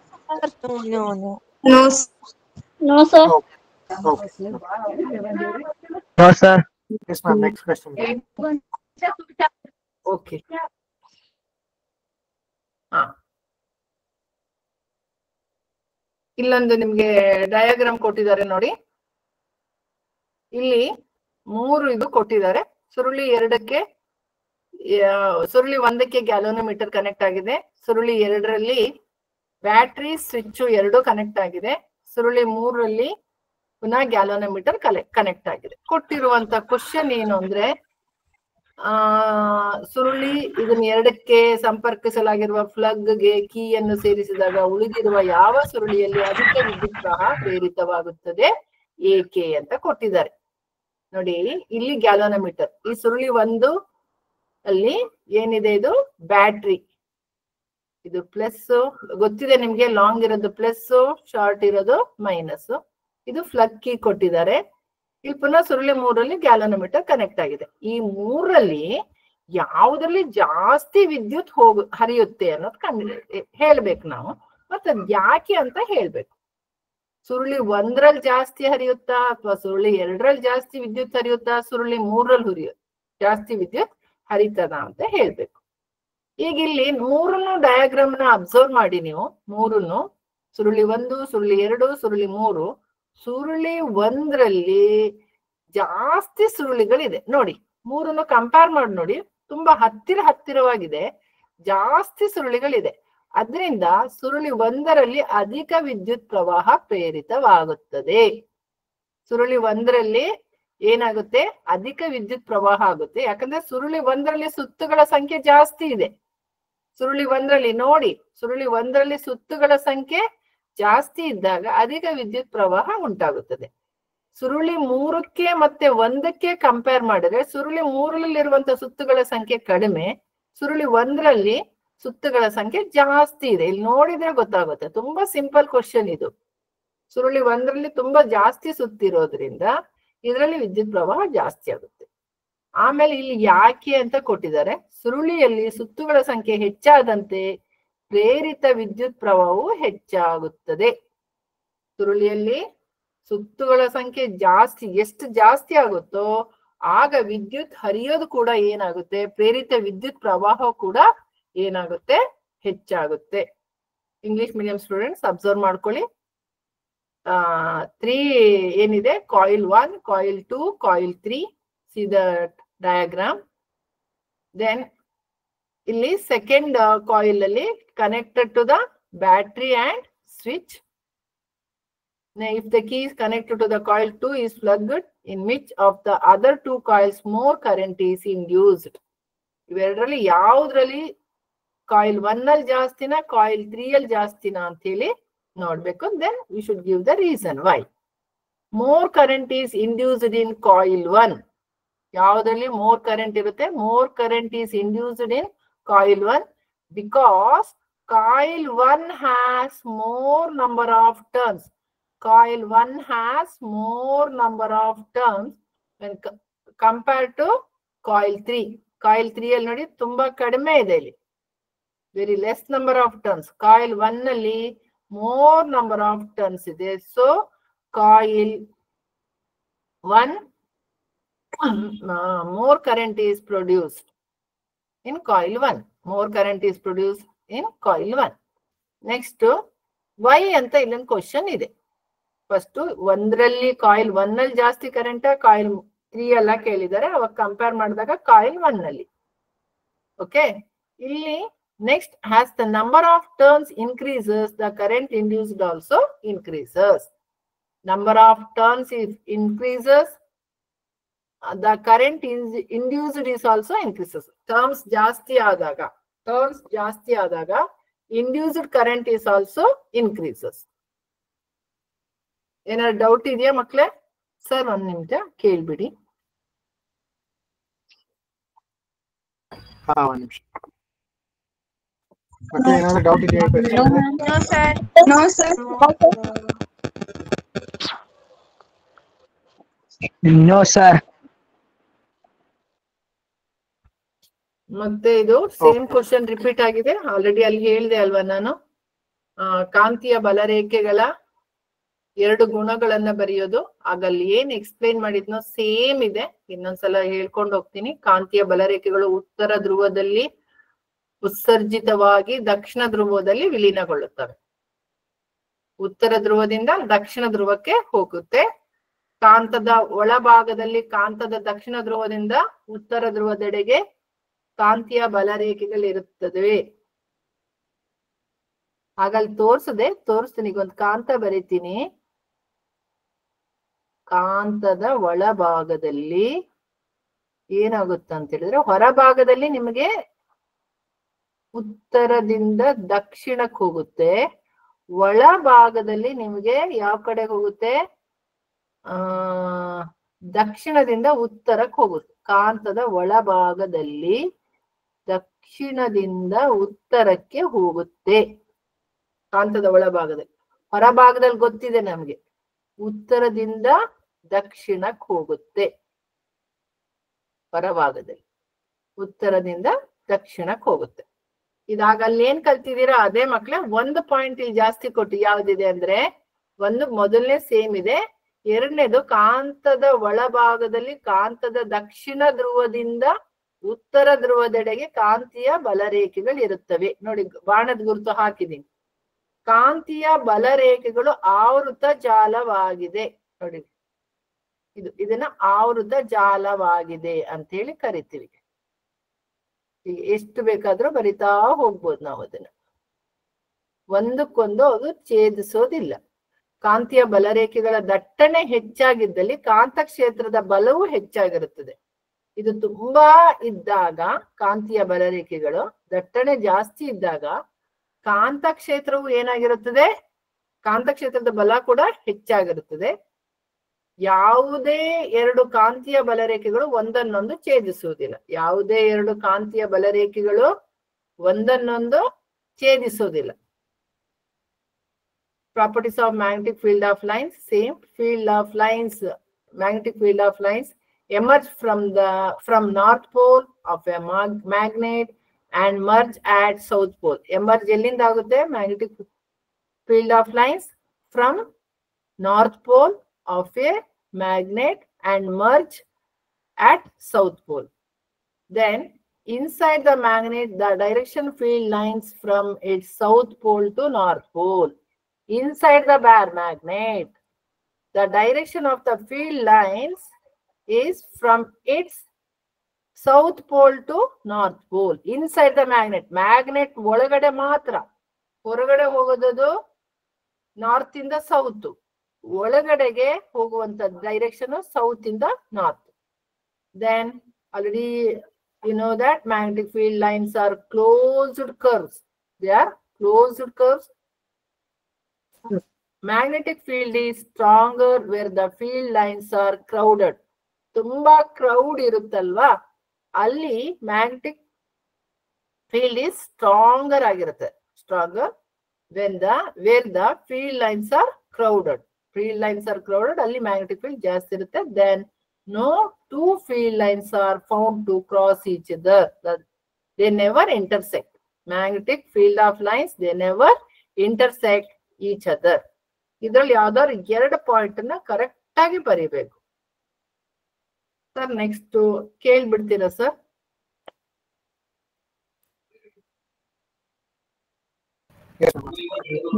No sir. No sir. Yes ma'am, next question. Okay. हाँ, ಇಲ್ಲೊಂದು ನಿಮ್ಗೆ ಡಯಾಗ್ರಾಮ್ ಕೊಟ್ಟಿದ್ದಾರೆ ನೋಡಿ. ಇಲ್ಲಿ 3 ಇದು ಕೊಟ್ಟಿದ್ದಾರೆ. ಸುರುಳಿ 1ಕ್ಕೆ ಗ್ಯಾಲೋನೋಮೀಟರ್ ಕನೆಕ್ಟ್ ಆಗಿದೆ. ಸುರುಳಿ 2ರಲ್ಲಿ ಬ್ಯಾಟ್ರಿ ಸ್ವಿಚ್ 2 ಕನೆಕ್ಟ್ ಆಗಿದೆ. ಸುರುಳಿ 3ರಲ್ಲಿ ಪುನಃ ಗ್ಯಾಲೋನೋಮೀಟರ್ ಕನೆಕ್ಟ್ ಆಗಿದೆ. ಕೊಟ್ಟಿರುವಂತ ಕ್ವಶನ್ ಏನು ಅಂದ್ರೆ, ಸುರುಳಿ ಇದನ್ನ 2ಕ್ಕೆ ಸಂಪರ್ಕಿಸಲಾಗಿರುವ ಪ್ಲಗ್ಗೆ ಕೀಯನ್ನು ಸೇರಿಸಿದಾಗ ಉಳಿದಿರುವ ಯಾವ ಸುರುಳಿಯಲ್ಲಿ ಅಧಿಕ ವಿದ್ಯುತ್ ಪ್ರವಾಹ ಪ್ರೇರಿತವಾಗುತ್ತದೆ ಏಕೆ ಅಂತ ಕೊಟ್ಟಿದ್ದಾರೆ ನೋಡಿ. ಇಲ್ಲಿ ಗ್ಯಾಲೋನೋಮೀಟರ್, ಈ ಸುರುಳಿ 1 ಅಲ್ಲಿ ಏನಿದೆ, ಇದು ಬ್ಯಾಟ್ರಿ, ಇದು ಪ್ಲಸ್ ಗೊತ್ತಿದೆ ನಿಮ್ಗೆ, ಲಾಂಗ್ ಇರೋದು ಪ್ಲಸ್, ಶಾರ್ಟ್ ಇರೋದು ಮೈನಸ್. ಇದು ಫ್ಲಗ್ ಕೀ ಕೊಟ್ಟಿದ್ದಾರೆ. ಇಲ್ಲಿ ಪುನಃ ಸುರುಳಿ 3ರಲ್ಲಿ ಗ್ಯಾಲೋನೋಮೀಟರ್ ಕನೆಕ್ಟ್ ಆಗಿದೆ. ಈ 3ರಲ್ಲಿ ಯಾವುದ್ರಲ್ಲಿ ಜಾಸ್ತಿ ವಿದ್ಯುತ್ ಹರಿಯುತ್ತೆ ಅನ್ನೋದು ಹೇಳ್ಬೇಕು ನಾವು. ಮತ್ತೆ ಯಾಕೆ ಅಂತ ಹೇಳ್ಬೇಕು. ಸುರುಳಿ 1ರಲ್ಲಿ ಜಾಸ್ತಿ ಹರಿಯುತ್ತಾ ಅಥವಾ ಸುರುಳಿ 2ರಲ್ಲಿ ಜಾಸ್ತಿ ವಿದ್ಯುತ್ ಹರಿಯುತ್ತಾ, ಸುರುಳಿ 3ರಲ್ಲಿ ಜಾಸ್ತಿ ವಿದ್ಯುತ್ ಹರಿತದ ಅಂತ ಹೇಳ್ಬೇಕು. ಈಗ ಇಲ್ಲಿ 3 ಡಯಾಗ್ರಾಮ್ ನ ಅಬ್ಸರ್ವ್ ಮಾಡಿ ನೀವು. 3 ಸುರುಳಿ 1, ಸುರುಳಿ 2, ಸುರುಳಿ 3. ಸುರುಳಿ 1ರಲ್ಲಿ ಜಾಸ್ತಿ ಸುರುಳಿಗಳಿದೆ ನೋಡಿ. 3 ಕಂಪೇರ್ ಮಾಡಿ ನೋಡಿ, ತುಂಬಾ ಹತ್ತಿರವಾಗಿದೆ, ಜಾಸ್ತಿ ಸುರುಳಿಗಳಿದೆ. ಅದರಿಂದ ಸುರುಳಿ 1ರಲ್ಲಿ ಅಧಿಕ ವಿದ್ಯುತ್ ಪ್ರವಾಹ ಪ್ರೇರಿತವಾಗುತ್ತದೆ. ಸುರುಳಿ 1ರಲ್ಲಿ ಏನಾಗುತ್ತೆ, ಅಧಿಕ ವಿದ್ಯುತ್ ಪ್ರವಾಹ ಆಗುತ್ತೆ. ಯಾಕಂದ್ರೆ ಸುರುಳಿ 1ರಲ್ಲಿ ಸುತ್ತುಗಳ ಸಂಖ್ಯೆ ಜಾಸ್ತಿ ಇದೆ. ಸುರುಳಿ 1ರಲ್ಲಿ ನೋಡಿ, ಸುರುಳಿ 1ರಲ್ಲಿ ಸುತ್ತುಗಳ ಸಂಖ್ಯೆ ಜಾಸ್ತಿ ಇದ್ದಾಗ ಅಧಿಕ ವಿದ್ಯುತ್ ಪ್ರವಾಹ ಉಂಟಾಗುತ್ತದೆ. ಸುರುಳಿ 3ಕ್ಕೆ ಮತ್ತೆ 1ಕ್ಕೆ ಕಂಪೇರ್ ಮಾಡಿದ್ರೆ ಸುರುಳಿ 3ರಲ್ಲಿ ಇರುವಂತಹ ಸುತ್ತುಗಳ ಸಂಖ್ಯೆ ಕಡಿಮೆ, ಸುರುಳಿ 1ರಲ್ಲಿ ಸುತ್ತುಗಳ ಸಂಖ್ಯೆ ಜಾಸ್ತಿ ಇದೆ. ಇಲ್ಲಿ ನೋಡಿದ್ರೆ ಗೊತ್ತಾಗುತ್ತೆ. ತುಂಬಾ ಸಿಂಪಲ್ ಕ್ವಶನ್ ಇದು. ಸುರುಳಿ 1ರಲ್ಲಿ ತುಂಬಾ ಜಾಸ್ತಿ ಸುತ್ತಿರೋದ್ರಿಂದ ಇದರಲ್ಲಿ ವಿದ್ಯುತ್ ಪ್ರವಾಹ ಜಾಸ್ತಿ ಆಗುತ್ತೆ. ಆಮೇಲೆ ಇಲ್ಲಿ ಯಾಕೆ ಅಂತ ಕೊಟ್ಟಿದ್ದಾರೆ. ಸುರುಳಿಯಲ್ಲಿ ಸುತ್ತುಗಳ ಸಂಖ್ಯೆ ಹೆಚ್ಚಾದಂತೆ ಪ್ರೇರಿತ ವಿದ್ಯುತ್ ಪ್ರವಾಹವು ಹೆಚ್ಚಾಗುತ್ತದೆ. ಸುರುಳಿಯಲ್ಲಿ ಸುತ್ತುಗಳ ಸಂಖ್ಯೆ ಎಷ್ಟು ಜಾಸ್ತಿ ಆಗುತ್ತೋ ಆಗ ವಿದ್ಯುತ್ ಹರಿಯೋದು ಕೂಡ ಏನಾಗುತ್ತೆ, ಪ್ರೇರಿತ ವಿದ್ಯುತ್ ಪ್ರವಾಹ ಕೂಡ ಏನಾಗುತ್ತೆ, ಹೆಚ್ಚಾಗುತ್ತೆ. ಇಂಗ್ಲಿಷ್ ಮೀಡಿಯಂ ಸ್ಟೂಡೆಂಟ್ಸ್ ಅಬ್ಸರ್ವ್ ಮಾಡ್ಕೊಳ್ಳಿ. 3 ಏನಿದೆ, coil 1, coil 2, coil 3. See the diagram. Then ಇಲ್ಲಿ ಸೆಕೆಂಡ್ ಕಾಯಿಲ್ ಅಲ್ಲಿ connected to the battery and switch. If the key is connected to the coil 2 is plugged, in which of the other 2 coils more current is induced? ಇವೆರಡರಲ್ಲಿ ಯಾವ್ದ್ರಲ್ಲಿ coil 1 ಅಲ್ಲಿ ಜಾಸ್ತಿನಾ coil 3 ಅಲ್ಲಿ ಜಾಸ್ತಿನಾ ಅಂತ ಹೇಳಿ ನೋಡ್ಬೇಕು. Then we should give the reason why. More current is induced in coil 1. ಯಾವ್ದ್ರಲ್ಲಿ more current ಇರುತ್ತೆ? More current is induced in coil 1 because coil 1 has more number of turns. Coil 1 has more number of turns when compared to coil 3. Coil 3 ಅಲ್ಲಿ ನೋಡಿ ತುಂಬಾ ಕಡಿಮೆ ಇದೆ, ಇಲ್ಲಿ very less number of turns. Coil 1 ಅಲ್ಲಿ more number of turns ಇದೆ. So coil 1 more current is produced in coil 1. More current is produced in coil 1. Next, why ಅಂತ ಇಲ್ಲೊಂದು ಕ್ವಶನ್ ಇದೆ. ಫಸ್ಟ್ ಒಂದರಲ್ಲಿ ಕಾಯಿಲ್ 1 ಅಲ್ಲಿ ಜಾಸ್ತಿ ಕರೆಂಟ್, ಕಾಯಿಲ್ 3 ಎಲ್ಲ ಕೇಳಿದ್ದಾರೆ. ಅವಾಗ ಕಂಪೇರ್ ಮಾಡಿದಾಗ ಕಾಯಿಲ್ 1 ಅಲ್ಲಿ. ಓಕೆ, ಇಲ್ಲಿ next, has the number of turns increases, the current induced also increases. Number of turns increases, the current induced is also increases. Turns ಜಾಸ್ತಿ ಆದಾಗ induced current is also increases. ಏನಾದ್ರು doubt ಇದೆಯಾ ಮಕ್ಕಳೇ? Sir ಒಂದ್ ನಿಮಿಷ ಕೇಳ್ಬಿಡಿ. ಒಂದ್ ನಿಮಿಷ. ಮತ್ತೆ ಏನಾದ್ರು ಡೌಟ್ ಇದೆಯಾ? No sir. No sir. ಮತ್ತೆ ಇದು ಸೇಮ್ ಕ್ವಶನ್ ರಿಪೀಟ್ ಆಗಿದೆ. ಆಲ್ರೆಡಿ ಅಲ್ಲಿ ಹೇಳಿದೆ ಅಲ್ವಾ ನಾನು, ಕಾಂತೀಯ ಬಲರೇಖೆಗಳ 2 ಗುಣಗಳನ್ನ ಬರೆಯೋದು. ಆಗ ಅಲ್ಲಿ ಏನ್ ಎಕ್ಸ್ಪ್ಲೇನ್ ಮಾಡಿದ್ನೋ ಸೇಮ್ ಇದೆ. ಇನ್ನೊಂದ್ಸಲ ಹೇಳ್ಕೊಂಡು ಹೋಗ್ತೀನಿ. ಕಾಂತೀಯ ಬಲರೇಖೆಗಳು ಉತ್ತರ ಧ್ರುವದಲ್ಲಿ ಉತ್ಸರ್ಜಿತವಾಗಿ ದಕ್ಷಿಣ ಧ್ರುವದಲ್ಲಿ ವಿಲೀನಗೊಳ್ಳುತ್ತವೆ. ಉತ್ತರ ಧ್ರುವದಿಂದ ದಕ್ಷಿಣ ಧ್ರುವಕ್ಕೆ ಹೋಗುತ್ತೆ. ಕಾಂತದ ಒಳಭಾಗದಲ್ಲಿ ಕಾಂತದ ದಕ್ಷಿಣ ಧ್ರುವದಿಂದ ಉತ್ತರ ಧ್ರುವದೆಡೆಗೆ ಕಾಂತೀಯ ಬಲರೇಖೆಗಳಿರುತ್ತವೆ. ಹಾಗಲ್ಲಿ ತೋರಿಸ್ತೀನಿ. ಈಗ ಒಂದು ಕಾಂತ ಬರೀತೀನಿ. ಕಾಂತದ ಒಳಭಾಗದಲ್ಲಿ ಏನಾಗುತ್ತಂತ ಹೇಳಿದ್ರೆ, ಹೊರಭಾಗದಲ್ಲಿ ನಿಮಗೆ ಉತ್ತರದಿಂದ ದಕ್ಷಿಣಕ್ಕೆ ಹೋಗುತ್ತೆ. ಒಳಭಾಗದಲ್ಲಿ ನಿಮಗೆ ಯಾವ ಕಡೆ ಹೋಗುತ್ತೆ? ದಕ್ಷಿಣದಿಂದ ಉತ್ತರಕ್ಕೆ ಹೋಗುತ್ತೆ. ಕಾಂತದ ಒಳಭಾಗದಲ್ಲಿ ದಕ್ಷಿಣದಿಂದ ಉತ್ತರಕ್ಕೆ ಹೋಗುತ್ತೆ. ಕಾಂತದ ಒಳಭಾಗದಲ್ಲಿ. ಹೊರಭಾಗದಲ್ಲಿ ಗೊತ್ತಿದೆ ನಮ್ಗೆ, ಉತ್ತರದಿಂದ ದಕ್ಷಿಣಕ್ಕೆ ಹೋಗುತ್ತೆ. ಹೊರಭಾಗದಲ್ಲಿ ಉತ್ತರದಿಂದ ದಕ್ಷಿಣಕ್ಕೆ ಹೋಗುತ್ತೆ. ಇದಾಗ ಅಲ್ಲಿ ಏನ್ ಕಲ್ತಿದ್ದೀರಾ ಅದೇ ಮಕ್ಳೇ. ಒಂದು ಪಾಯಿಂಟ್ ಇಲ್ಲಿ ಜಾಸ್ತಿ ಕೊಟ್ಟು ಯಾವ್ದಿದೆ ಅಂದ್ರೆ, ಒಂದು ಮೊದಲನೇ ಸೇಮ್ ಇದೆ. ಎರಡನೇದು ಕಾಂತದ ಒಳಭಾಗದಲ್ಲಿ ಕಾಂತದ ದಕ್ಷಿಣ ಧ್ರುವದಿಂದ ಉತ್ತರ ಧ್ರುವದೆಡೆಗೆ ಕಾಂತೀಯ ಬಲರೇಖೆಗಳು ಇರುತ್ತವೆ. ನೋಡಿ, ಬಾಣದ ಗುರುತು ಹಾಕಿದೀನಿ. ಕಾಂತೀಯ ಬಲರೇಖೆಗಳು ಆವೃತ ಜಾಲವಾಗಿದೆ. ನೋಡಿ, ಇದನ್ನ ಆವೃತ ಜಾಲವಾಗಿದೆ ಅಂತ ಹೇಳಿ ಕರಿತೀವಿ. ಈಗ ಎಷ್ಟು ಬೇಕಾದ್ರೂ ಬರಿತಾ ಹೋಗ್ಬೋದು ನಾವು ಅದನ್ನ. ಒಂದಕ್ಕೊಂದು ಅದು ಛೇದಿಸೋದಿಲ್ಲ. ಕಾಂತೀಯ ಬಲರೇಖೆಗಳ ದಟ್ಟಣೆ ಹೆಚ್ಚಾಗಿದ್ದಲ್ಲಿ ಕಾಂತ ಕ್ಷೇತ್ರದ ಬಲವು ಹೆಚ್ಚಾಗಿರುತ್ತದೆ. ಇದು ತುಂಬಾ ಇದ್ದಾಗ, ಕಾಂತೀಯ ಬಲರೇಖೆಗಳು ದಟ್ಟಣೆ ಜಾಸ್ತಿ ಇದ್ದಾಗ ಕಾಂತ ಕ್ಷೇತ್ರವು ಏನಾಗಿರುತ್ತದೆ? ಕಾಂತ ಕ್ಷೇತ್ರದ ಬಲ ಕೂಡ ಹೆಚ್ಚಾಗಿರುತ್ತದೆ. ಯಾವುದೇ 2 ಕಾಂತೀಯ ಬಲರೇಖೆಗಳು ಒಂದನ್ನೊಂದು ಛೇದಿಸುವುದಿಲ್ಲ. ಯಾವುದೇ 2 ಕಾಂತೀಯ ಬಲರೇಖೆಗಳು ಒಂದನ್ನೊಂದು ಛೇದಿಸುವುದಿಲ್ಲ. Properties of magnetic field of lines. Same field of lines, magnetic field of lines emerge from north pole of a magnet and merge at south pole. Emerge ಎಲ್ಲಿಂದ ಆಗುತ್ತೆ? Magnetic field of lines from north pole of a magnet and merge at south pole. Then inside the magnet, the direction field lines from its south pole to north pole. Inside the bare magnet, the direction of the field lines is from its south pole to north pole. Inside the magnet, magnet ಒಳಗಡೆ ಮಾತ್ರ, ಹೊರಗಡೆ ಹೋಗೋದು north ಇಂದ south, ಒಳಗಡೆಗೆ ಹೋಗುವಂತ direction south ಇಂದ north. Then already you know that magnetic field lines are closed curves. They are closed curves. Magnetic field is stronger where the field lines are crowded. ತುಂಬಾ crowd ಇರುತ್ತಲ್ವಾ, ಅಲ್ಲಿ magnetic field is stronger ಆಗಿರುತ್ತೆ. Stronger where the field lines are crowded. Field lines are crowded, ಅಲ್ಲಿ magnetic field ಜಾಸ್ತಿ ಇರುತ್ತೆ. Then no two field lines are found to cross each other. They never intersect. Magnetic field of lines, they never intersect each other. ಇದರಲ್ಲಿ ಯಾವ್ದಾದ್ರು 2 point ಅನ್ನ correct ಆಗಿ ಬರೀಬೇಕು. Sir next ಕೇಳ್ಬಿಡ್ತೀರಾ sir?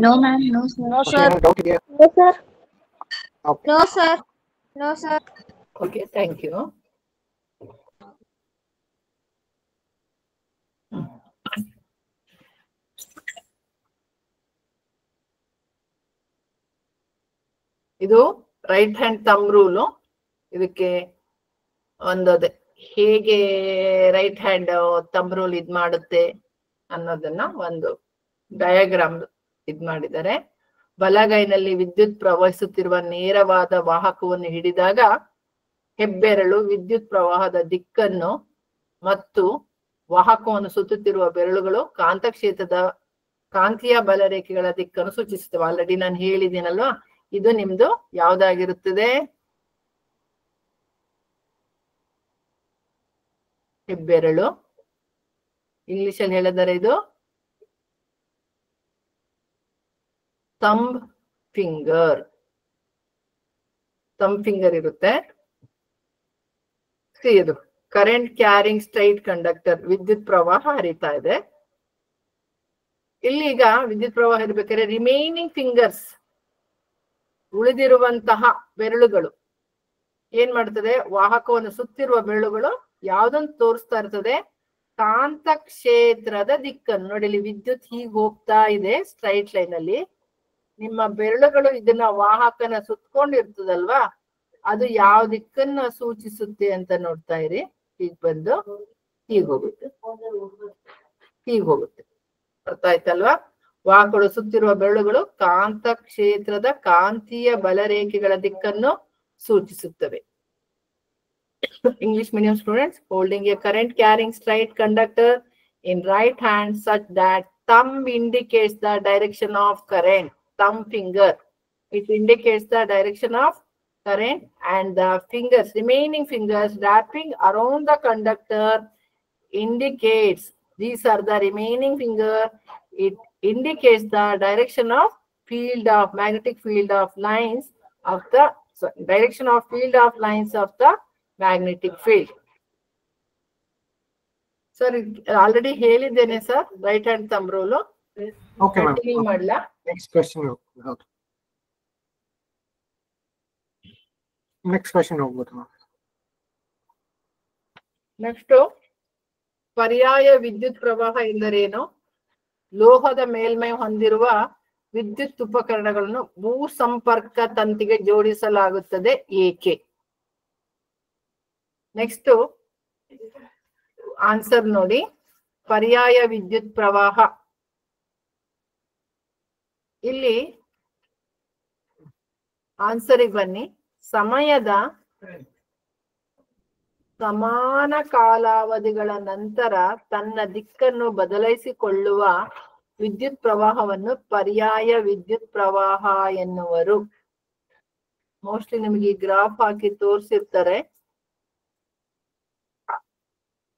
No, ma'am. No, sir. No, sir. Doubt ಇದೆಯಾ? No, sir. Okay. No, sir. No, sir. Okay, thank you. ಇದು right hand thumb rule. ಇದಕ್ಕೆ ಒಂದದೆ ಹೇಗೆ ರೈಟ್ ಹ್ಯಾಂಡ್ ಥಂಬ್ ರೂಲ್ ಇದ್ ಮಾಡುತ್ತೆ ಅನ್ನೋದನ್ನ ಒಂದು ಡಯಾಗ್ರಾಮ್ ಇದ್ ಮಾಡಿದ್ದಾರೆ. ಬಲಗೈನಲ್ಲಿ ವಿದ್ಯುತ್ ಪ್ರವಹಿಸುತ್ತಿರುವ ನೇರವಾದ ವಾಹಕವನ್ನು ಹಿಡಿದಾಗ ಹೆಬ್ಬೆರಳು ವಿದ್ಯುತ್ ಪ್ರವಾಹದ ದಿಕ್ಕನ್ನು ಮತ್ತು ವಾಹಕವನ್ನು ಸುತ್ತುತ್ತಿರುವ ಬೆರಳುಗಳು ಕಾಂತಕ್ಷೇತ್ರದ ಕಾಂತೀಯ ಬಲರೇಖೆಗಳ ದಿಕ್ಕನ್ನು ಸೂಚಿಸುತ್ತವೆ. ಆಲ್ರೆಡಿ ನಾನು ಹೇಳಿದ್ದೀನಲ್ವಾ, ಇದು ನಿಮ್ದು ಯಾವ್ದಾಗಿರುತ್ತದೆ? ಹೆಬ್ಬೆರಳು. ಇಂಗ್ಲಿಷ್ ಅಲ್ಲಿ ಹೇಳಿದರೆ ಇದು ಥಂಬ್ ಫಿಂಗರ್. ಥಂಬ್ ಫಿಂಗರ್ ಇರುತ್ತೆ. ಇದು ಕರೆಂಟ್ ಕ್ಯಾರಿಂಗ್ ಸ್ಟ್ರೈಟ್ ಕಂಡಕ್ಟರ್, ವಿದ್ಯುತ್ ಪ್ರವಾಹ ಹರಿತಾ ಇದೆ. ಇಲ್ಲಿ ಈಗ ವಿದ್ಯುತ್ ಪ್ರವಾಹ ಇರ್ಬೇಕಾದ್ರೆ ರಿಮೈನಿಂಗ್ ಫಿಂಗರ್ಸ್, ಉಳಿದಿರುವಂತಹ ಬೆರಳುಗಳು ಏನ್ ಮಾಡ್ತದೆ? ವಾಹಕವನ್ನು ಸುತ್ತಿರುವ ಬೆರಳುಗಳು ಯಾವ್ದೊಂದು ತೋರಿಸ್ತಾ ಇರ್ತದೆ? ಕಾಂತ ಕ್ಷೇತ್ರದ ದಿಕ್ಕನ್ನು. ನೋಡಿ, ಇಲ್ಲಿ ವಿದ್ಯುತ್ ಹೀಗೆ ಹೋಗ್ತಾ ಇದೆ ಸ್ಟ್ರೈಟ್ ಲೈನ್ ಅಲ್ಲಿ. ನಿಮ್ಮ ಬೆರಳುಗಳು ಇದನ್ನ ವಾಹಕನ ಸುತ್ಕೊಂಡಿರ್ತದಲ್ವಾ, ಅದು ಯಾವ ದಿಕ್ಕನ್ನ ಸೂಚಿಸುತ್ತೆ ಅಂತ ನೋಡ್ತಾ ಇರಿ. ಹೀಗ್ ಬಂದು ಹೀಗ್ ಹೋಗುತ್ತೆ, ಹೀಗ್ ಹೋಗುತ್ತೆ. ಅರ್ಥ ಆಯ್ತಲ್ವಾ? ವಾಹಕಗಳು ಸುತ್ತಿರುವ ಬೆರಳುಗಳು ಕಾಂತ ಕ್ಷೇತ್ರದ ಕಾಂತೀಯ ಬಲರೇಖೆಗಳ ದಿಕ್ಕನ್ನು ಸೂಚಿಸುತ್ತವೆ. English medium students, holding a current carrying straight conductor in right hand such that thumb indicates the direction of current. Thumb finger, it indicates the direction of current, and the fingers, remaining fingers wrapping around the conductor indicates, these are the remaining finger, it indicates the direction of field of magnetic field of lines of the direction of field of lines of the magnetic field. Sir, already ಹೇಳಿದ್ದೇನೆ sir right hand thumb rule. Okay, ma'am. Continue ಮಾಡಲಾ? Next question. Next question ಹೋಗ್ಬೋದು ma'am. Next, ಪರ್ಯಾಯ ವಿದ್ಯುತ್ ಪ್ರವಾಹ ಎಂದರೇನು? ಲೋಹದ ಮೇಲ್ಮೈ ಹೊಂದಿರುವ ವಿದ್ಯುತ್ ಉಪಕರಣಗಳನ್ನು ಭೂ ಸಂಪರ್ಕ ತಂತಿಗೆ ಜೋಡಿಸಲಾಗುತ್ತದೆ ಏಕೆ? ನೆಕ್ಸ್ಟ್ ಆನ್ಸರ್ ನೋಡಿ. ಪರ್ಯಾಯ ವಿದ್ಯುತ್ ಪ್ರವಾಹ, ಇಲ್ಲಿ ಆನ್ಸರಿಗೆ ಬನ್ನಿ. ಸಮಯದ ಸಮಾನ ಕಾಲಾವಧಿಗಳ ನಂತರ ತನ್ನ ದಿಕ್ಕನ್ನು ಬದಲಾಯಿಸಿಕೊಳ್ಳುವ ವಿದ್ಯುತ್ ಪ್ರವಾಹವನ್ನು ಪರ್ಯಾಯ ವಿದ್ಯುತ್ ಪ್ರವಾಹ ಎನ್ನುವರು. ಮೋಸ್ಟ್ಲಿ ನಿಮಗೆ ಈ ಗ್ರಾಫ್ ಹಾಕಿ ತೋರಿಸಿರ್ತಾರೆ.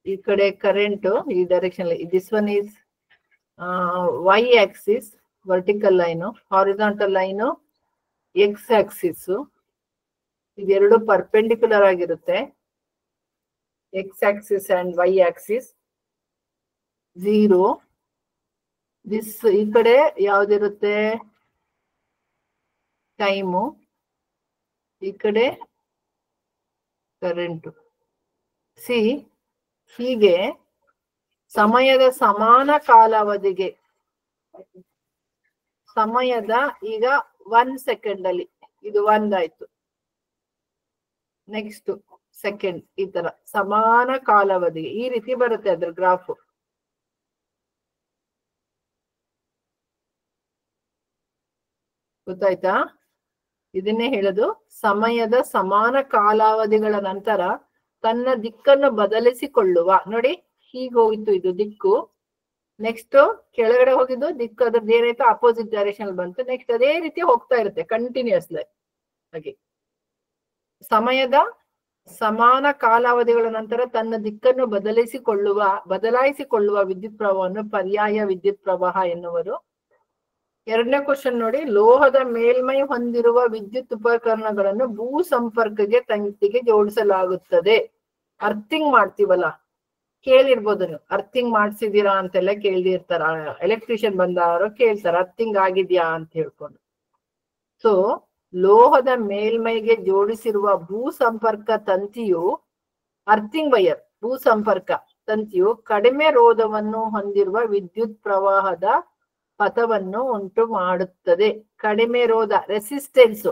ಈ ಕಡೆ ಕರೆಂಟ್ ಈ direction. This one is y axis vertical line, horizontal line x axis. ಇದೆರಡು ಪರ್ಪೆಂಡಿಕ್ಯುಲರ್ ಆಗಿರುತ್ತೆ. x axis and y axis 0. This ಈ ಕಡೆ ಯಾವ್ದಿರುತ್ತೆ ಟೈಮು, ಈ ಕಡೆ ಕರೆಂಟು. ಸಿ ಹೀಗೆ ಸಮಯದ ಸಮಾನ ಕಾಲಾವಧಿಗೆ, ಸಮಯದ ಈಗ 1 ಸೆಕೆಂಡ್ ಅಲ್ಲಿ ಇದು ಒಂದಾಯ್ತು, ನೆಕ್ಸ್ಟ್ ಸೆಕೆಂಡ್, ಈ ತರ ಸಮಾನ ಕಾಲಾವಧಿಗೆ ಈ ರೀತಿ ಬರುತ್ತೆ ಅದ್ರ ಗ್ರಾಫ್. ಗೊತ್ತಾಯ್ತಾ? ಇದನ್ನೇ ಹೇಳೋದು ಸಮಯದ ಸಮಾನ ಕಾಲಾವಧಿಗಳ ನಂತರ ತನ್ನ ದಿಕ್ಕನ್ನು ಬದಲಿಸಿಕೊಳ್ಳುವ. ನೋಡಿ ಹೀಗೆ ಹೋಗಿತ್ತು ಇದು ದಿಕ್ಕು, ನೆಕ್ಸ್ಟ್ ಕೆಳಗಡೆ ಹೋಗಿದ್ದು ದಿಕ್ಕು ಅದ್ರದ್ದು ಏನಾಯ್ತು ಅಪೋಸಿಟ್ ಡೈರೆಕ್ಷನ್ ಬಂತು, ನೆಕ್ಸ್ಟ್ ಅದೇ ರೀತಿ ಹೋಗ್ತಾ ಇರುತ್ತೆ ಕಂಟಿನ್ಯೂಸ್ಲಿ. ಹಾಗೆ ಸಮಯದ ಸಮಾನ ಕಾಲಾವಧಿಗಳ ನಂತರ ತನ್ನ ದಿಕ್ಕನ್ನು ಬದಲಾಯಿಸಿಕೊಳ್ಳುವ ವಿದ್ಯುತ್ ಪ್ರವಾಹವನ್ನು ಪರ್ಯಾಯ ವಿದ್ಯುತ್ ಪ್ರವಾಹ ಎನ್ನುವರು. ಎರಡನೇ ಕ್ವಶನ್ ನೋಡಿ, ಲೋಹದ ಮೇಲ್ಮೈ ಹೊಂದಿರುವ ವಿದ್ಯುತ್ ಉಪಕರಣಗಳನ್ನು ಭೂ ಸಂಪರ್ಕಕ್ಕೆ ತಂತಿಗೆ ಜೋಡಿಸಲಾಗುತ್ತದೆ. ಅರ್ಥಿಂಗ್ ಮಾಡ್ತೀವಲ್ಲ, ಕೇಳಿರ್ಬೋದು ನೀವು, ಅರ್ಥಿಂಗ್ ಮಾಡ್ಸಿದೀರಾ ಅಂತೆಲ್ಲ ಕೇಳಿರ್ತಾರ, ಎಲೆಕ್ಟ್ರಿಷಿಯನ್ ಬಂದವರು ಕೇಳ್ತಾರ ಅರ್ಥಿಂಗ್ ಆಗಿದ್ಯಾ ಅಂತ ಹೇಳ್ಕೊಂಡು. ಸೊ ಲೋಹದ ಮೇಲ್ಮೈಗೆ ಜೋಡಿಸಿರುವ ಭೂ ಸಂಪರ್ಕ ತಂತಿಯು, ಅರ್ಥಿಂಗ್ ವೈರ್, ಭೂ ಸಂಪರ್ಕ ತಂತಿಯು ಕಡಿಮೆ ರೋಧವನ್ನು ಹೊಂದಿರುವ ವಿದ್ಯುತ್ ಪ್ರವಾಹದ ಪಥವನ್ನು ಉಂಟು ಮಾಡುತ್ತದೆ. ಕಡಿಮೆ ರೋಧ, ರೆಸಿಸ್ಟೆನ್ಸ್,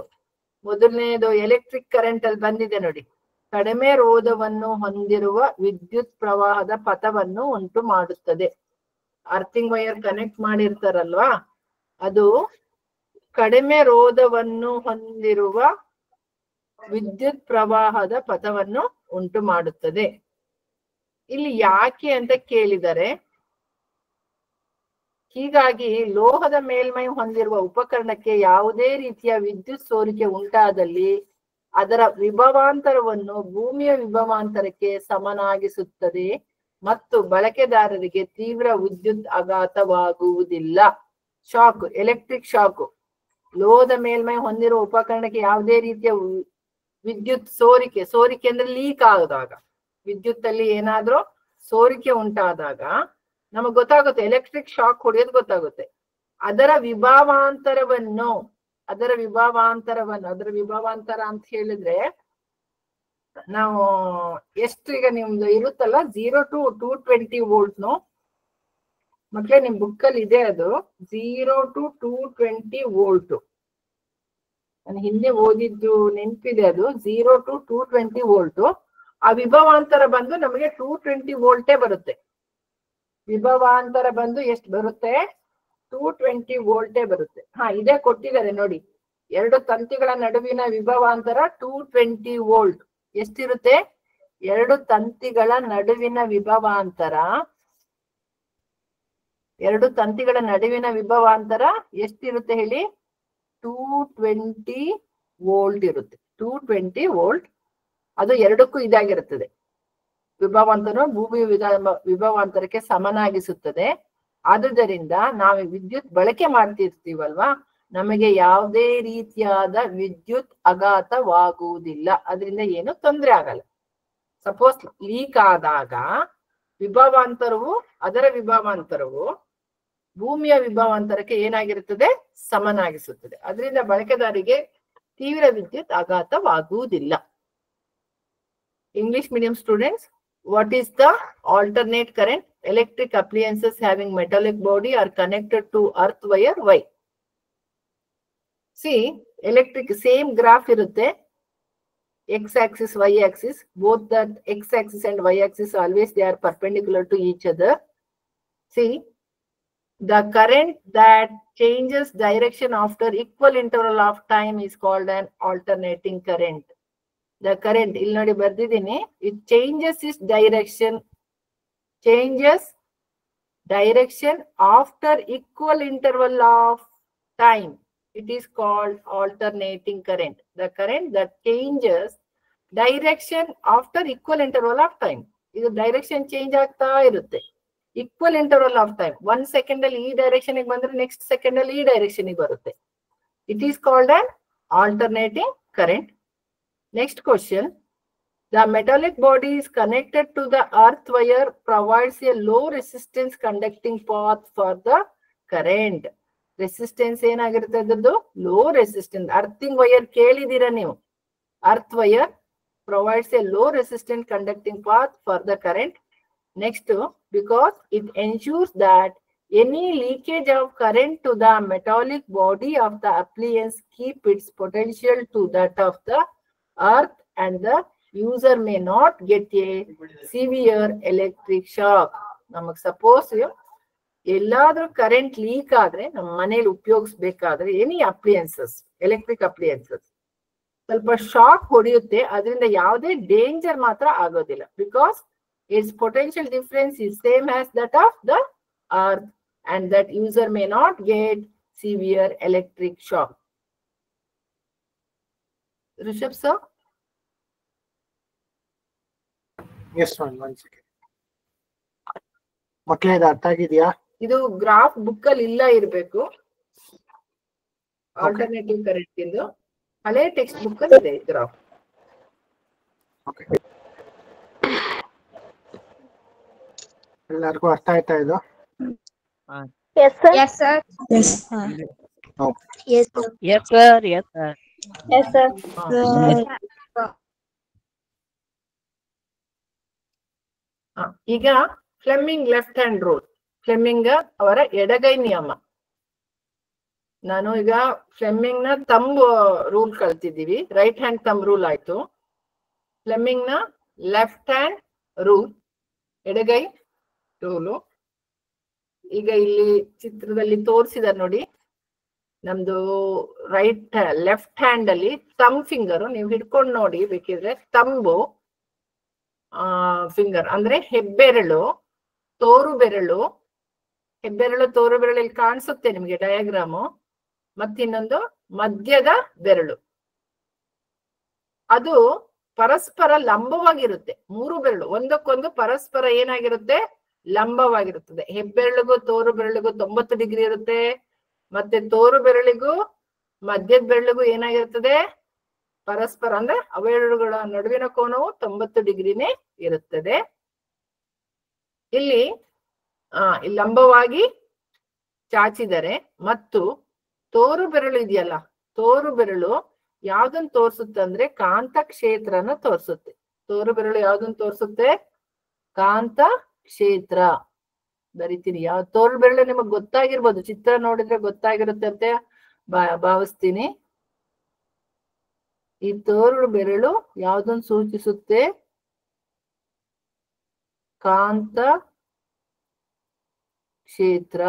ಮೊದಲನೇದು ಎಲೆಕ್ಟ್ರಿಕ್ ಕರೆಂಟ್ ಅಲ್ಲಿ ಬಂದಿದೆ ನೋಡಿ, ಕಡಿಮೆ ರೋಧವನ್ನು ಹೊಂದಿರುವ ವಿದ್ಯುತ್ ಪ್ರವಾಹದ ಪಥವನ್ನು ಉಂಟು ಮಾಡುತ್ತದೆ. ಅರ್ಥಿಂಗ್ ವೈರ್ ಕನೆಕ್ಟ್ ಮಾಡಿರ್ತಾರಲ್ವಾ, ಅದು ಕಡಿಮೆ ರೋಧವನ್ನು ಹೊಂದಿರುವ ವಿದ್ಯುತ್ ಪ್ರವಾಹದ ಪಥವನ್ನು ಉಂಟು ಮಾಡುತ್ತದೆ. ಇಲ್ಲಿ ಯಾಕೆ ಅಂತ ಕೇಳಿದರೆ, ಹೀಗಾಗಿ ಲೋಹದ ಮೇಲ್ಮೈ ಹೊಂದಿರುವ ಉಪಕರಣಕ್ಕೆ ಯಾವುದೇ ರೀತಿಯ ವಿದ್ಯುತ್ ಸೋರಿಕೆ ಉಂಟಾದಲ್ಲಿ ಅದರ ವಿಭವಾಂತರವನ್ನು ಭೂಮಿಯ ವಿಭವಾಂತರಕ್ಕೆ ಸಮನಾಗಿಸುತ್ತದೆ ಮತ್ತು ಬಳಕೆದಾರರಿಗೆ ತೀವ್ರ ವಿದ್ಯುತ್ ಆಘಾತವಾಗುವುದಿಲ್ಲ. ಶಾಕ್, ಎಲೆಕ್ಟ್ರಿಕ್ ಶಾಕ್, ಲೋಹದ ಮೇಲ್ಮೈ ಹೊಂದಿರುವ ಉಪಕರಣಕ್ಕೆ ಯಾವುದೇ ರೀತಿಯ ವಿದ್ಯುತ್ ಸೋರಿಕೆ ಅಂದ್ರೆ ಲೀಕ್ ಆದಾಗ, ವಿದ್ಯುತ್ ಅಲ್ಲಿ ಏನಾದ್ರೂ ಸೋರಿಕೆ ಉಂಟಾದಾಗ ನಮಗ್ ಗೊತ್ತಾಗುತ್ತೆ, ಎಲೆಕ್ಟ್ರಿಕ್ ಶಾಕ್ ಹೊಡೆಯೋದು ಗೊತ್ತಾಗುತ್ತೆ. ಅದರ ವಿಭವಾಂತರವನ್ನು ಅದರ ವಿಭವಾಂತರ ಅಂತ ಹೇಳಿದ್ರೆ ನಾವು ಎಷ್ಟು, ಈಗ ನಿಮ್ದು ಇರುತ್ತಲ್ಲ 0 to 220 ವೋಲ್ಟ್ನು ಮಕ್ಳೇ, ನಿಮ್ ಬುಕ್ ಅಲ್ಲಿ ಇದೆ ಅದು 0 to 220 ವೋಲ್ಟ್. ನಾನು ಹಿಂದೆ ಓದಿದ್ದು ನೆನಪಿದೆ, ಅದು 0 to 220 ವೋಲ್ಟ್. ಆ ವಿಭವಾಂತರ ಬಂದು ನಮಗೆ 220 ವೋಲ್ಟೇ ಬರುತ್ತೆ. ವಿಭವಾಂತರ ಬಂದು ಎಷ್ಟು ಬರುತ್ತೆ? 220 ವೋಲ್ಟೇ ಬರುತ್ತೆ. ಇದೇ ಕೊಟ್ಟಿದ್ದಾರೆ ನೋಡಿ, ಎರಡು ತಂತಿಗಳ ನಡುವಿನ ವಿಭವಾಂತರ 220 ವೋಲ್ಟ್. ಎಷ್ಟಿರುತ್ತೆ? ಎರಡು ತಂತಿಗಳ ನಡುವಿನ ವಿಭವಾಂತರ ಎಷ್ಟಿರುತ್ತೆ ಹೇಳಿ? 220 ವೋಲ್ಟ್ ಇರುತ್ತೆ. 220 ವೋಲ್ಟ್, ಅದು ಎರಡಕ್ಕೂ ಇದಾಗಿರುತ್ತದೆ. ವಿಭವಾಂತರ ಭೂಮಿ ವಿಭವಾಂತರಕ್ಕೆ ಸಮನಾಗಿಸುತ್ತದೆ. ಆದುದರಿಂದ ನಾವು ವಿದ್ಯುತ್ ಬಳಕೆ ಮಾಡ್ತಿರ್ತೀವಲ್ವಾ, ನಮಗೆ ಯಾವುದೇ ರೀತಿಯಾದ ವಿದ್ಯುತ್ ಆಘಾತವಾಗುವುದಿಲ್ಲ, ಅದರಿಂದ ಏನು ತೊಂದರೆ ಆಗಲ್ಲ. ಸಪೋಸ್ ಲೀಕ್ ಆದಾಗ ಅದರ ವಿಭವಾಂತರವು ಭೂಮಿಯ ವಿಭವಾಂತರಕ್ಕೆ ಏನಾಗಿರುತ್ತದೆ? ಸಮನಾಗಿಸುತ್ತದೆ. ಅದರಿಂದ ಬಳಕೆದಾರಿಗೆ ತೀವ್ರ ವಿದ್ಯುತ್ ಆಘಾತವಾಗುವುದಿಲ್ಲ. English medium students, what is the alternate current? Electric appliances having metallic body are connected to earth wire. Why? See, electric same graph irutte, x axis, y axis, both the x axis and y axis always they are perpendicular to each other. See, the current that changes direction after equal interval of time is called an alternating current. The current, ಇಲ್ಲಿ ನೋಡಿ ಬರ್ದಿದ್ದೀನಿ, it changes its direction after equal interval of time. It is called alternating current. The current that changes direction after equal interval of time. ಇದು direction change ಆಗ್ತಾ ಇರುತ್ತೆ. Equal interval of time. 1 second ಅಲ್ಲಿ ಈ direction ಬಂದ್ರೆ next second ಅಲ್ಲಿ ಈ direction ಬರುತ್ತೆ. It is called on alternating current. Next question. The metallic body is connected to the earth wire, provides a low resistance conducting path for the current. Resistance ಏನಾಗಿರುತ್ತೆ ಅದದ್ದು? Low resistance. Earthing wire ಕೇಳಿದೀರಾ ನೀವು? Earth wire provides a low resistance conducting path for the current. Next, because it ensures that any leakage of current to the metallic body of the appliance keep its potential to that of the earth and the user may not get a severe electric shock. ನಮಗ್ suppose ಎಲ್ಲಾದ್ರೂ current leak ಆದ್ರೆ ನಮ್ಮ ಮನೇಲಿ ಉಪಯೋಗಿಸ್ಬೇಕಾದ್ರೆ any ಅಪ್ಲಿಯನ್ಸಸ್, electric ಅಪ್ಲಿಯನ್ಸಸ್ ಸ್ವಲ್ಪ shock ಹೊಡೆಯುತ್ತೆ, ಅದರಿಂದ ಯಾವುದೇ danger ಮಾತ್ರ ಆಗೋದಿಲ್ಲ. Because it's potential difference is same as that of the earth and that user may not get severe electric shock. Rishabh sir? Yes ma'am, 1 second. ಮಕ್ಕಳೇ ಇದು ಅರ್ಥ ಆಗಿದೆಯಾ? ಇದು ಗ್ರಾಫ್ ಬುಕ್ ಅಲ್ಲಿ ಇಲ್ಲ ಇರಬೇಕು. ಆಲ್ಟರ್ನೇಟಿವ್ ಕರೆಂಟ್ ಇಂದು ಹಳೆ ಟೆಕ್ಸ್ಟ್ ಬುಕ್ ಅಲ್ಲಿ ಇದೆ ಗ್ರಾಫ್. ಓಕೆ, ಎಲ್ಲರಿಗೂ ಅರ್ಥ ಆಯ್ತಾ ಇದು? Yes, sir. Yes, sir. Yes, sir. Okay. Yes, sir. Yes, sir. Yes, sir. Yes, sir. ಈಗ Fleming left hand rule. Fleming ಅವರ ಎಡಗೈ ನಿಯಮ. ನಾನು ಈಗ ಫ್ಲೆಮಿಂಗ್ ನ ತಂಬ್ ರೂಲ್ ಕಲ್ತಿದ್ದೀವಿ. ರೈಟ್ ಹ್ಯಾಂಡ್ ತಂಬ್ ರೂಲ್ ಆಯ್ತು. ಫ್ಲೆಮಿಂಗ್ ನ ಲೆಫ್ಟ್ ಹ್ಯಾಂಡ್ ರೂಲ್, ಎಡಗೈ ರೂಲು. ಈಗ ಇಲ್ಲಿ ಚಿತ್ರದಲ್ಲಿ ತೋರಿಸಿದ ನೋಡಿ, ನಮ್ದು ಲೆಫ್ಟ್ ಹ್ಯಾಂಡ್ ಅಲ್ಲಿ ತಮ್ ಫಿಂಗರ್ ನೀವು ಹಿಡ್ಕೊಂಡು ನೋಡಿ ಬೇಕಿದ್ರೆ. ತಂಬು ಫಿಂಗರ್ ಅಂದ್ರೆ ಹೆಬ್ಬೆರಳು, ತೋರು ಬೆರಳು, ಹೆಬ್ಬೆರಳು ತೋರು ಬೆರಳು ಇಲ್ಲಿ ಕಾಣಿಸುತ್ತೆ ನಿಮ್ಗೆ ಡಯಾಗ್ರಾಮು. ಮತ್ತಿನ್ನೊಂದು ಮಧ್ಯದ ಬೆರಳು, ಅದು ಪರಸ್ಪರ ಲಂಬವಾಗಿರುತ್ತೆ. 3 ಬೆರಳು ಒಂದಕ್ಕೊಂದು ಪರಸ್ಪರ ಏನಾಗಿರುತ್ತೆ? ಲಂಬವಾಗಿರುತ್ತದೆ. ಹೆಬ್ಬೆರಳಿಗೂ ತೋರು ಬೆರಳಿಗೂ 90 ಡಿಗ್ರಿ ಇರುತ್ತೆ. ಮತ್ತೆ ತೋರು ಬೆರಳಿಗೂ ಮಧ್ಯದ ಬೆರಳಿಗೂ ಏನಾಗಿರುತ್ತದೆ? ಪರಸ್ಪರ ಅಂದ್ರೆ ಅವೆರಡುಗಳ ನಡುವಿನ ಕೋನವು 90 ಡಿಗ್ರಿನೇ ಇರುತ್ತದೆ. ಇಲ್ಲಿ ಲಂಬವಾಗಿ ಚಾಚಿದರೆ ಮತ್ತು ತೋರು ಬೆರಳು ಇದೆಯಲ್ಲ, ತೋರು ಬೆರಳು ಯಾವ್ದನ್ನ ತೋರಿಸುತ್ತೆ ಅಂದ್ರೆ ಕಾಂತ ಕ್ಷೇತ್ರನ ತೋರಿಸುತ್ತೆ. ತೋರು ಬೆರಳು ಯಾವ್ದನ್ನ ತೋರಿಸುತ್ತೆ? ಕಾಂತ ಕ್ಷೇತ್ರ. ಬರಿತೀನಿ. ಯಾವ ತೋರು ಬೆರಳು ನಿಮಗ್ ಗೊತ್ತಾಗಿರ್ಬೋದು, ಚಿತ್ರ ನೋಡಿದ್ರೆ ಗೊತ್ತಾಗಿರುತ್ತೆ ಅಂತ ಭಾವಿಸ್ತೀನಿ. ಈ ತೋರು ಬೆರಳು ಯಾವ್ದನ್ನ ಸೂಚಿಸುತ್ತೆ? ಕಾಂತ ಕ್ಷೇತ್ರ.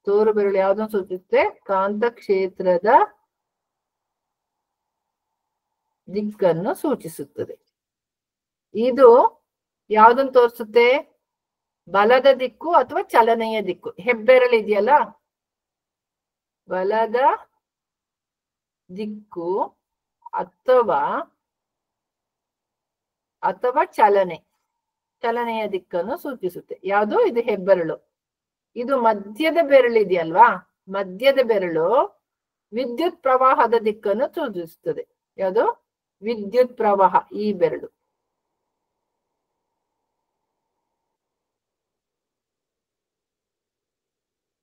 ತೋರು ಬೆರಳು ಯಾವ್ದನ್ನ ಸೂಚಿಸುತ್ತೆ? ಕಾಂತ ಕ್ಷೇತ್ರದ ದಿಕ್ಕನ್ನು ಸೂಚಿಸುತ್ತದೆ. ಇದು ಯಾವ್ದನ್ನ ತೋರಿಸುತ್ತೆ? ಬಲದ ದಿಕ್ಕು ಅಥವಾ ಚಲನೆಯ ದಿಕ್ಕು. ಹೆಬ್ಬೆರಳು ಇದೆಯಲ್ಲ, ಬಲದ ದಿಕ್ಕು ಅಥವಾ ಚಲನೆಯ ದಿಕ್ಕನ್ನು ಸೂಚಿಸುತ್ತೆ. ಯಾವುದು? ಇದು ಹೆಬ್ಬೆರಳು. ಇದು ಮಧ್ಯದ ಬೆರಳು ಇದೆಯಲ್ವಾ, ಮಧ್ಯದ ಬೆರಳು ವಿದ್ಯುತ್ ಪ್ರವಾಹದ ದಿಕ್ಕನ್ನು ಸೂಚಿಸುತ್ತದೆ. ಯಾವುದು? ವಿದ್ಯುತ್ ಪ್ರವಾಹ. ಈ ಬೆರಳು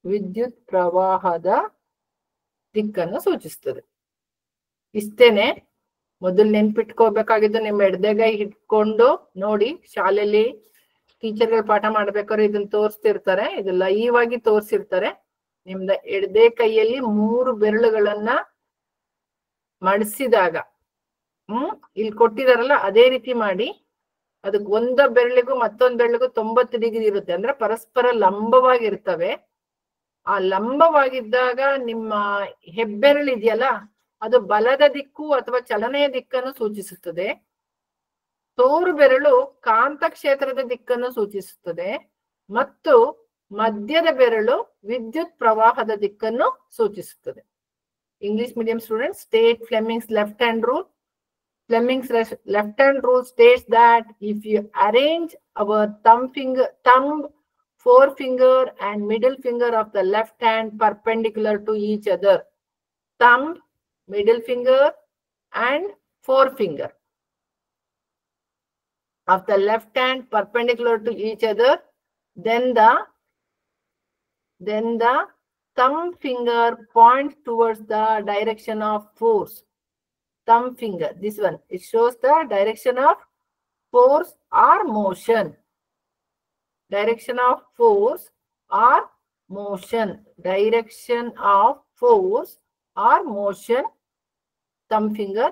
ವಿದ್ಯುತ್ ಪ್ರವಾಹದ ದಿಕ್ಕನ್ನು ಸೂಚಿಸ್ತದೆ. ಇಷ್ಟೇನೆ ಮೊದಲು ನೆನ್ಪಿಟ್ಕೋಬೇಕಾಗಿದ್ದು. ನಿಮ್ಮ ಎಡಗೈ ಹಿಡ್ಕೊಂಡು ನೋಡಿ, ಶಾಲೆಯಲ್ಲಿ ಟೀಚರ್ಗಳು ಪಾಠ ಮಾಡ್ಬೇಕಾದ್ರೆ ಇದನ್ನ ತೋರಿಸ್ತಿರ್ತಾರೆ. ಇದು ಲೈವ್ ಆಗಿ ತೋರಿಸಿರ್ತಾರೆ. ನಿಮ್ದ ಎಡದೇ ಕೈಯಲ್ಲಿ 3 ಬೆರಳುಗಳನ್ನ ಮಡಿಸಿದಾಗ ಇಲ್ಲಿ ಕೊಟ್ಟಿದಾರಲ್ಲ ಅದೇ ರೀತಿ ಮಾಡಿ. ಅದಕ್ಕೆ ಒಂದ ಬೆರಳಿಗೂ ಮತ್ತೊಂದ್ ಬೆರಳಿಗೂ 90 ಡಿಗ್ರಿ ಇರುತ್ತೆ. ಅಂದ್ರೆ ಪರಸ್ಪರ ಲಂಬವಾಗಿರ್ತವೆ. ಆ ಲಂಬವಾಗಿದ್ದಾಗ ನಿಮ್ಮ ಹೆಬ್ಬೆರಳು ಇದೆಯಲ್ಲ, ಅದು ಬಲದ ದಿಕ್ಕು ಅಥವಾ ಚಲನೆಯ ದಿಕ್ಕನ್ನು ಸೂಚಿಸುತ್ತದೆ. ತೋರು ಬೆರಳು ಕಾಂತ ಕ್ಷೇತ್ರದ ದಿಕ್ಕನ್ನು ಸೂಚಿಸುತ್ತದೆ ಮತ್ತು ಮಧ್ಯದ ಬೆರಳು ವಿದ್ಯುತ್ ಪ್ರವಾಹದ ದಿಕ್ಕನ್ನು ಸೂಚಿಸುತ್ತದೆ. English medium students, state Fleming's left hand rule. Fleming's left-hand rule states that if you arrange our thumb, forefinger and middle finger of the left hand perpendicular to each other, thumb, middle finger and forefinger of the left hand perpendicular to each other, then the thumb finger points towards the direction of force. Thumb finger, this one, it shows the direction of force or motion. Direction of force or motion. Direction of force or motion. Thumb finger.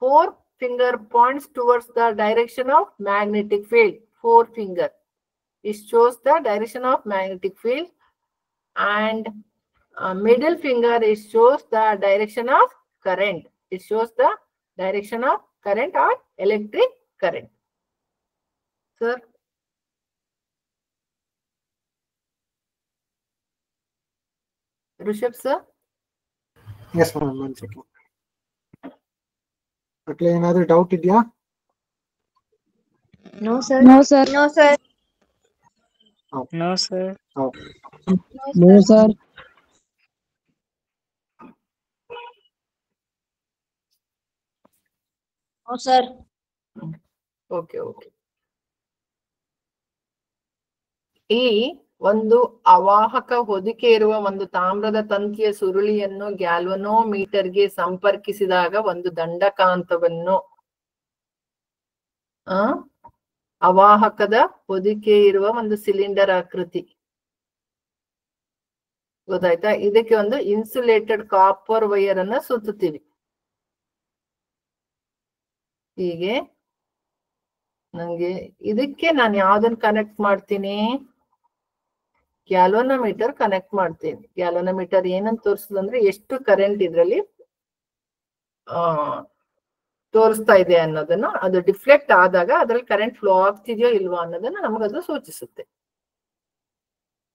Forefinger points towards the direction of magnetic field. Forefinger. It shows the direction of magnetic field. And middle finger, it shows the direction of current. It shows the direction of current or electric current. Sir? Rishabh, sir? Yes, ma'am. 1 second. ಮಕ್ಕಳೇ ಏನಾದ್ರು doubt ಇದೆಯಾ? No, sir. No, sir. No, sir. No, sir. No, sir. No, sir. Okay, okay. ಇಲ್ಲಿ ಒಂದು ಅವಾಹಕ ಹೊದಿಕೆ ಇರುವ ಒಂದು ತಾಮ್ರದ ತಂತಿಯ ಸುರುಳಿಯನ್ನು ಗ್ಯಾಲ್ವನೋಮೀಟರ್ಗೆ ಸಂಪರ್ಕಿಸಿದಾಗ ಒಂದು ದಂಡಕಾಂತವನ್ನು ಅವಾಹಕದ ಹೊದಿಕೆ ಇರುವ ಒಂದು ಸಿಲಿಂಡರ್ ಆಕೃತಿ, ಗೊತ್ತಾಯ್ತಾ? ಇದಕ್ಕೆ ಒಂದು ಇನ್ಸುಲೇಟೆಡ್ ಕಾಪರ್ ವೈರ್ ಅನ್ನ ಸುತ್ತುತ್ತೀವಿ. ಹೀಗೆ ನಂಗೆ ಇದಕ್ಕೆ ನಾನು ಯಾವ್ದನ್ನ ಕನೆಕ್ಟ್ ಮಾಡ್ತೀನಿ? ಗ್ಯಾಲ್ವನೋಮೀಟರ್ ಕನೆಕ್ಟ್ ಮಾಡ್ತೀನಿ. ಗ್ಯಾಲ್ವನೋಮೀಟರ್ ಏನಂತ ತೋರಿಸ್ತದಂದ್ರೆ ಎಷ್ಟು ಕರೆಂಟ್ ಇದ್ರಲ್ಲಿ ತೋರಿಸ್ತಾ ಇದೆ ಅನ್ನೋದನ್ನ, ಅದು ಡಿಫ್ಲೆಕ್ಟ್ ಆದಾಗ ಅದ್ರಲ್ಲಿ ಕರೆಂಟ್ ಫ್ಲೋ ಆಗ್ತಿದೆಯೋ ಇಲ್ವೋ ಅನ್ನೋದನ್ನ ನಮಗದು ಸೂಚಿಸುತ್ತೆ.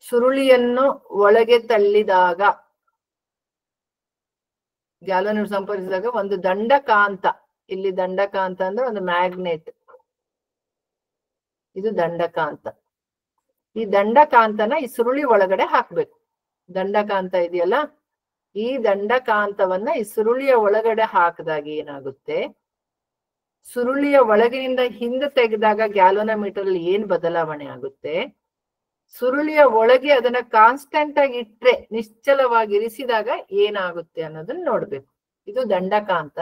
ಸುರುಳಿಯನ್ನು ಒಳಗೆ ತಳ್ಳಿದಾಗ, ಗ್ಯಾಲ್ವನೋಮೀಟರ್ ಸಂಪರ್ಕಿಸಿದಾಗ ಒಂದು ದಂಡಕಾಂತ, ಇಲ್ಲಿ ದಂಡಕಾಂತ ಅಂದ್ರೆ ಒಂದು ಮ್ಯಾಗ್ನೆಟ್, ಇದು ದಂಡಕಾಂತ. ಈ ದಂಡಕಾಂತನ ಈ ಸುರುಳಿ ಒಳಗಡೆ ಹಾಕ್ಬೇಕು. ದಂಡಕಾಂತ ಇದೆಯಲ್ಲ, ಈ ದಂಡಕಾಂತವನ್ನ ಈ ಸುರುಳಿಯ ಒಳಗಡೆ ಹಾಕಿದಾಗ ಏನಾಗುತ್ತೆ? ಸುರುಳಿಯ ಒಳಗಿನಿಂದ ಹಿಂದೆ ತೆಗೆದಾಗ ಗ್ಯಾಲ್ವನೋಮೀಟರ್ ಅಲ್ಲಿ ಏನ್ ಬದಲಾವಣೆ ಆಗುತ್ತೆ? ಸುರುಳಿಯ ಒಳಗೆ ಅದನ್ನ ಕಾನ್ಸ್ಟೆಂಟ್ ಆಗಿ ಇಟ್ರೆ, ನಿಶ್ಚಲವಾಗಿ ಇರಿಸಿದಾಗ ಏನಾಗುತ್ತೆ ಅನ್ನೋದನ್ನ ನೋಡ್ಬೇಕು. ಇದು ದಂಡಕಾಂತ.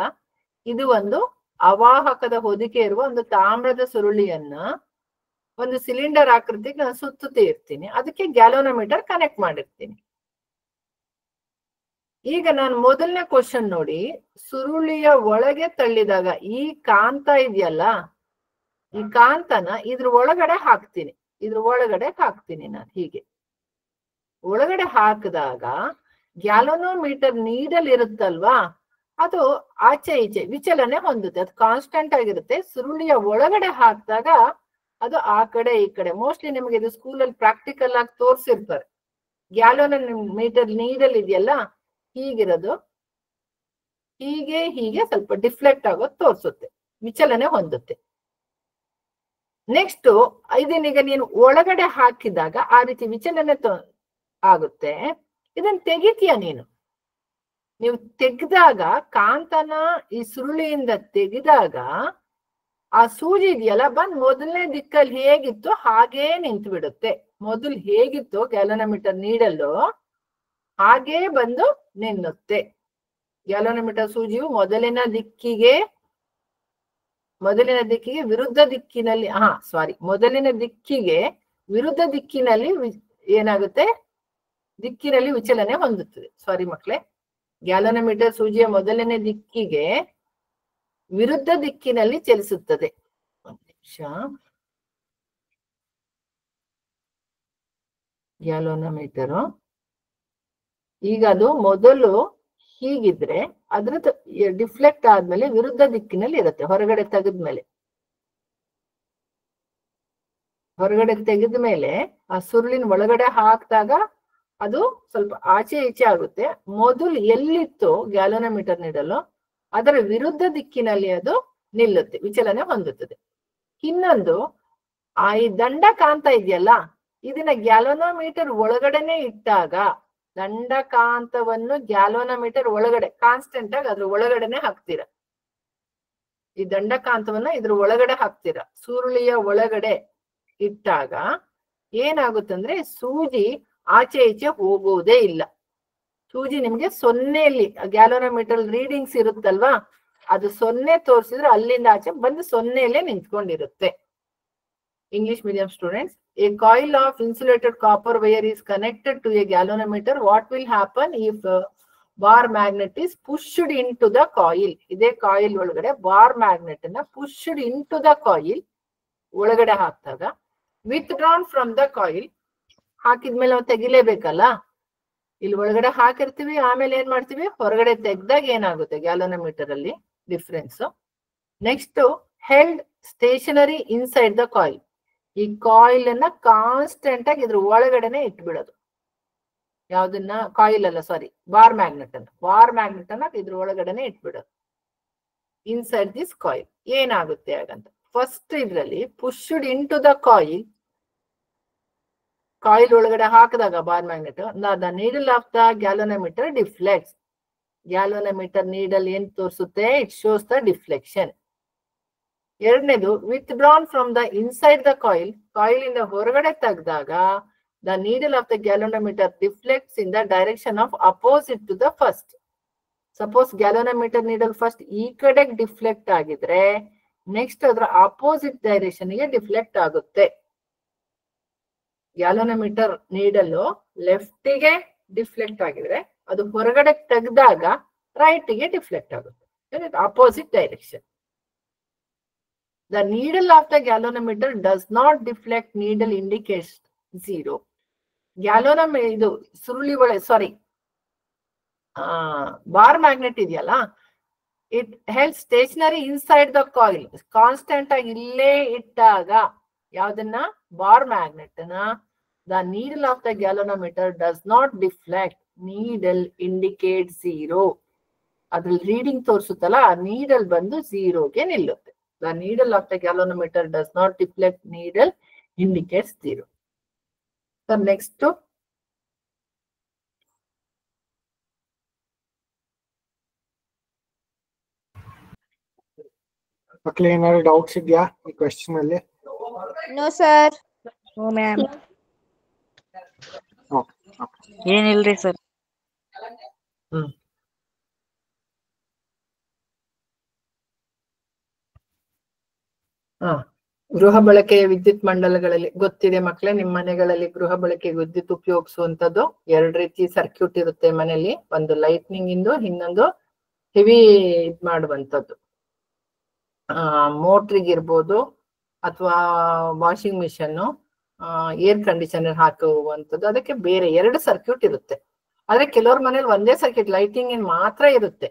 ಇದು ಒಂದು ಅವಾಹಕದ ಹೊದಿಕೆ ಇರುವ ಒಂದು ತಾಮ್ರದ ಸುರುಳಿಯನ್ನ ಒಂದು ಸಿಲಿಂಡರ್ ಆಕೃತಿಗೆ ನಾನು ಸುತ್ತುತ್ತಾ ಇರ್ತೀನಿ. ಅದಕ್ಕೆ ಗ್ಯಾಲ್ವನೋಮೀಟರ್ ಕನೆಕ್ಟ್ ಮಾಡಿರ್ತೀನಿ. ಈಗ ನಾನು ಮೊದಲನೇ ಕ್ವಶನ್ ನೋಡಿ, ಸುರುಳಿಯ ಒಳಗೆ ತಳ್ಳಿದಾಗ ಈ ಕಾಂತ ಇದೆಯಲ್ಲ, ಈ ಕಾಂತನ ಇದ್ರ ಒಳಗಡೆ ಹಾಕ್ತೀನಿ. ಇದ್ರ ಒಳಗಡೆ ಹಾಕ್ತೀನಿ ನಾನು. ಹೀಗೆ ಒಳಗಡೆ ಹಾಕಿದಾಗ ಗ್ಯಾಲ್ವನೋಮೀಟರ್ ನೀಡಲ್ ಇರುತ್ತಲ್ವಾ, ಅದು ಆಚೆ ಈಚೆ ವಿಚಲನೆ ಹೊಂದುತ್ತೆ. ಅದು ಕಾನ್ಸ್ಟೆಂಟ್ ಆಗಿರುತ್ತೆ. ಸುರುಳಿಯ ಒಳಗಡೆ ಹಾಕಿದಾಗ ಅದು ಆ ಕಡೆ ಈ ಕಡೆ. ಮೋಸ್ಟ್ಲಿ ನಿಮಗೆ ಇದು ಸ್ಕೂಲಲ್ಲಿ ಪ್ರಾಕ್ಟಿಕಲ್ ಆಗಿ ತೋರಿಸಿರ್ತಾರೆ. ಗ್ಯಾಲ್ವನೋಮೀಟರ್ ನೀಡಲ್ ಇದೆಯಲ್ಲ, ಹೀಗಿರೋದು ಹೀಗೆ ಹೀಗೆ ಸ್ವಲ್ಪ ಡಿಫ್ಲೆಕ್ಟ್ ಆಗೋದು ತೋರಿಸುತ್ತೆ, ವಿಚಲನೆ ಹೊಂದುತ್ತೆ. ನೆಕ್ಸ್ಟ್ ಇದನ್ನೀಗ ನೀನು ಒಳಗಡೆ ಹಾಕಿದಾಗ ಆ ರೀತಿ ವಿಚಲನೆ ಆಗುತ್ತೆ. ಇದನ್ನ ತೆಗಿತೀಯ ನೀನು. ನೀವು ತೆಗೆದಾಗ, ಕಾಂತನ ಈ ಸುರುಳಿಯಿಂದ ತೆಗೆದಾಗ ಆ ಸೂಜಿ ಇದೆಯಲ್ಲ ಬಂದ್ ಮೊದಲನೇ ದಿಕ್ಕಲ್ಲಿ ಹೇಗಿತ್ತು ಹಾಗೇ ನಿಂತು ಬಿಡುತ್ತೆ. ಮೊದಲು ಹೇಗಿತ್ತು ಗ್ಯಾಲ್ವನೋಮೀಟರ್ ನೀಡಲು ಹಾಗೇ ಬಂದು ನಿಲ್ಲುತ್ತೆ. ಗ್ಯಾಲ್ವನೋಮೀಟರ್ ಸೂಜಿಯು ಮೊದಲಿನ ದಿಕ್ಕಿಗೆ ವಿರುದ್ಧ ದಿಕ್ಕಿನಲ್ಲಿ ಮೊದಲಿನ ದಿಕ್ಕಿಗೆ ವಿರುದ್ಧ ದಿಕ್ಕಿನಲ್ಲಿ ಏನಾಗುತ್ತೆ? ದಿಕ್ಕಿನಲ್ಲಿ ವಿಚಲನೆ ಹೊಂದುತ್ತದೆ. ಸಾರಿ ಮಕ್ಕಳೇ, ಗ್ಯಾಲ್ವನೋಮೀಟರ್ ಸೂಜಿಯ ಮೊದಲನೇ ದಿಕ್ಕಿಗೆ ವಿರುದ್ಧ ದಿಕ್ಕಿನಲ್ಲಿ ಚಲಿಸುತ್ತದೆ. ಒಂದು ನಿಮಿಷ. ಗ್ಯಾಲ್ವನೋಮೀಟರು ಈಗ ಅದು ಮೊದಲು ಹೀಗಿದ್ರೆ ಅದ್ರದ್ದು ಡಿಫ್ಲೆಕ್ಟ್ ಆದ್ಮೇಲೆ ವಿರುದ್ಧ ದಿಕ್ಕಿನಲ್ಲಿ ಇರುತ್ತೆ. ಹೊರಗಡೆ ತೆಗೆದ್ಮೇಲೆ ಆ ಸುರುಳಿನ ಒಳಗಡೆ ಹಾಕಿದಾಗ ಅದು ಸ್ವಲ್ಪ ಆಚೆ ಈಚೆ ಆಗುತ್ತೆ. ಮೊದಲು ಎಲ್ಲಿತ್ತು ಗ್ಯಾಲ್ವನೋಮೀಟರ್ ನೀಡಲು ಅದರ ವಿರುದ್ಧ ದಿಕ್ಕಿನಲ್ಲಿ ಅದು ನಿಲ್ಲುತ್ತೆ, ವಿಚಲನೆ ಹೊಂದುತ್ತದೆ. ಇನ್ನೊಂದು ಈ ದಂಡಕಾಂತ ಇದೆಯಲ್ಲ, ಇದನ್ನ ಗ್ಯಾಲ್ವನೋಮೀಟರ್ ಒಳಗಡೆನೆ ಇಟ್ಟಾಗ, ದಂಡಕಾಂತವನ್ನು ಗ್ಯಾಲ್ವನೋಮೀಟರ್ ಒಳಗಡೆ ಕಾನ್ಸ್ಟೆಂಟ್ ಆಗಿ ಅದ್ರ ಒಳಗಡೆನೆ ಹಾಕ್ತೀರ. ಈ ದಂಡಕಾಂತವನ್ನ ಇದ್ರ ಒಳಗಡೆ ಹಾಕ್ತೀರ, ಸುರುಳಿಯ ಒಳಗಡೆ ಇಟ್ಟಾಗ ಏನಾಗುತ್ತಂದ್ರೆ ಸೂಜಿ ಆಚೆ ಈಚೆ ಹೋಗುವುದೇ ಇಲ್ಲ. ಸೂಜಿ ನಿಮ್ಗೆ 0ಯಲ್ಲಿ ಗ್ಯಾಲ್ವನೋಮೀಟರ್ ರೀಡಿಂಗ್ಸ್ ಇರುತ್ತಲ್ವಾ, ಅದು 0 ತೋರಿಸಿದ್ರೆ ಅಲ್ಲಿಂದ ಆಚೆ ಬಂದು 0ಯಲ್ಲೇ ನಿಂತ್ಕೊಂಡಿರುತ್ತೆ. English medium students, a coil of insulated copper wire is connected to a galvanometer. What will happen if bar magnet is pushed into the coil? ಇದೇ ಕಾಯಿಲ್ ಒಳಗಡೆ ಬಾರ್ ಮ್ಯಾಗ್ನೆಟ್ ಅನ್ನ pushed into the coil ಒಳಗಡೆ ಹಾಕಿದಾಗ, withdrawn from the coil, ಹಾಕಿದ್ಮೇಲೆ ನಾವು ತೆಗಿಲೇಬೇಕಲ್ಲ, ಇಲ್ಲಿ ಒಳಗಡೆ ಹಾಕಿರ್ತೀವಿ, ಆಮೇಲೆ ಏನ್ ಮಾಡ್ತೀವಿ, ಹೊರಗಡೆ ತೆಗ್ದಾಗ ಏನಾಗುತ್ತೆ ಗ್ಯಾಲ್ವನೋಮೀಟರ್ ಅಲ್ಲಿ difference. Next held stationary inside the coil. ಈ ಕಾಯಿಲ್ ಅನ್ನ ಕಾನ್ಸ್ಟೆಂಟ್ ಆಗಿ ಇದ್ರ ಒಳಗಡೆನೆ ಇಟ್ಬಿಡೋದು. ಯಾವ್ದನ್ನ, ಕಾಯಿಲ್ ಅಲ್ಲ ಸಾರಿ, ಬಾರ್ ಮ್ಯಾಗ್ನೆಟ್ ಅನ್ನ ಇದ್ರ ಒಳಗಡೆನೆ ಇಟ್ಬಿಡೋದು. ಇನ್ಸೈಡ್ ದಿಸ್ ಕಾಯಿಲ್ ಏನಾಗುತ್ತೆ ಹಾಗಂತ, ಫಸ್ಟ್ ಇದ್ರಲ್ಲಿ pushed in to the coil, coil ಒಳಗಡೆ ಹಾಕಿದಾಗ bar magnet, the needle of the galvanometer deflects. Galvanometer needle ಏನ್ ತೋರಿಸುತ್ತೆ, ಇಟ್ ಶೋಸ್ ದ ಡಿಫ್ಲೆಕ್ಷನ್. ಎರಡನೇದು withdrawn from the inside the coil, coil ಇಂದ ಹೊರಗಡೆ ತೆಗೆದಾಗ the needle of the galvanometer deflects in the direction of opposite to the first. Suppose galvanometer needle first ಈ ಕಡೆಗೆ deflect ಆಗಿದ್ರೆ next ಅದರ opposite direction ಗೆ deflect ಆಗುತ್ತೆ. ಗ್ಯಾಲ್ವನೋಮೀಟರ್ ನೀಡಲ್ ಲೆಫ್ಟ್ ಗೆ ಡಿಫ್ಲೆಕ್ಟ್ ಆಗಿದ್ರೆ ಅದು ಹೊರಗಡೆ ತೆಗೆದಾಗ ರೈಟ್ ಗೆ ಡಿಫ್ಲೆಕ್ಟ್ ಆಗುತ್ತೆ, opposite direction. The needle of the galvanometer does not deflect. Needle indicates 0. Galvanometer ಇದು ಸುರುಳಿ ಒಳಗೆ ಸಾರಿ ಬಾರ್ ಮ್ಯಾಗ್ನೆಟ್ ಇದೆಯಲ್ಲ, it held stationary inside the coil. Constant ಆಗಿ ಇಲ್ಲೇ ಇಟ್ಟಾಗ ಯಾವ್ದನ್ನ, ಬಾರ್ ಮ್ಯಾಗ್ನೆಟ್ ನ, the needle of the galvanometer does not deflect. Needle indicate 0. ಅದ್ರಲ್ಲಿ ರೀಡಿಂಗ್ ತೋರಿಸುತ್ತಲ್ಲ, ಆ ನೀಡಲ್ ಬಂದು 0ಗೆ ನಿಲ್ಲುತ್ತೆ. The needle of the galvanometer does not deflect. Needle indicates 0. The next ಮಕ್ಕಳು ಏನಾದ್ರು ಡೌಟ್ಸ್ ಇದೆಯಾ ಈ ಕ್ವೆಶ್ಚನ್ ಅಲ್ಲಿ? No, sir. No, ma'am. Okay ಏನಿಲ್ರಿ ಸರ್. ಗೃಹ ಬಳಕೆಯ ವಿದ್ಯುತ್ ಮಂಡಲಗಳಲ್ಲಿ ಗೊತ್ತಿದೆ ಮಕ್ಕಳೇ, ನಿಮ್ಮ ಮನೆಗಳಲ್ಲಿ ಗೃಹ ಬಳಕೆ ವಿದ್ಯುತ್ ಉಪಯೋಗಿಸುವಂತದ್ದು 2 ರೀತಿ ಸರ್ಕ್ಯೂಟ್ ಇರುತ್ತೆ ಮನೆಯಲ್ಲಿ. ಒಂದು ಲೈಟ್ನಿಂಗ್ ಇಂದು, ಇನ್ನೊಂದು ಹೆವಿ ಇದ್ ಮಾಡುವಂತದ್ದು, ಮೋಟ್ರಿಗೆ ಇರ್ಬೋದು ಅಥವಾ ವಾಷಿಂಗ್ ಮಿಷನ್, ಏರ್ ಕಂಡೀಷನರ್ ಹಾಕುವಂಥದ್ದು. ಅದಕ್ಕೆ ಬೇರೆ 2 ಸರ್ಕ್ಯೂಟ್ ಇರುತ್ತೆ. ಆದ್ರೆ ಕೆಲವ್ರ ಮನೇಲಿ ಒಂದೇ ಸರ್ಕ್ಯೂಟ್ ಲೈಟಿಂಗ್ ಮಾತ್ರ ಇರುತ್ತೆ,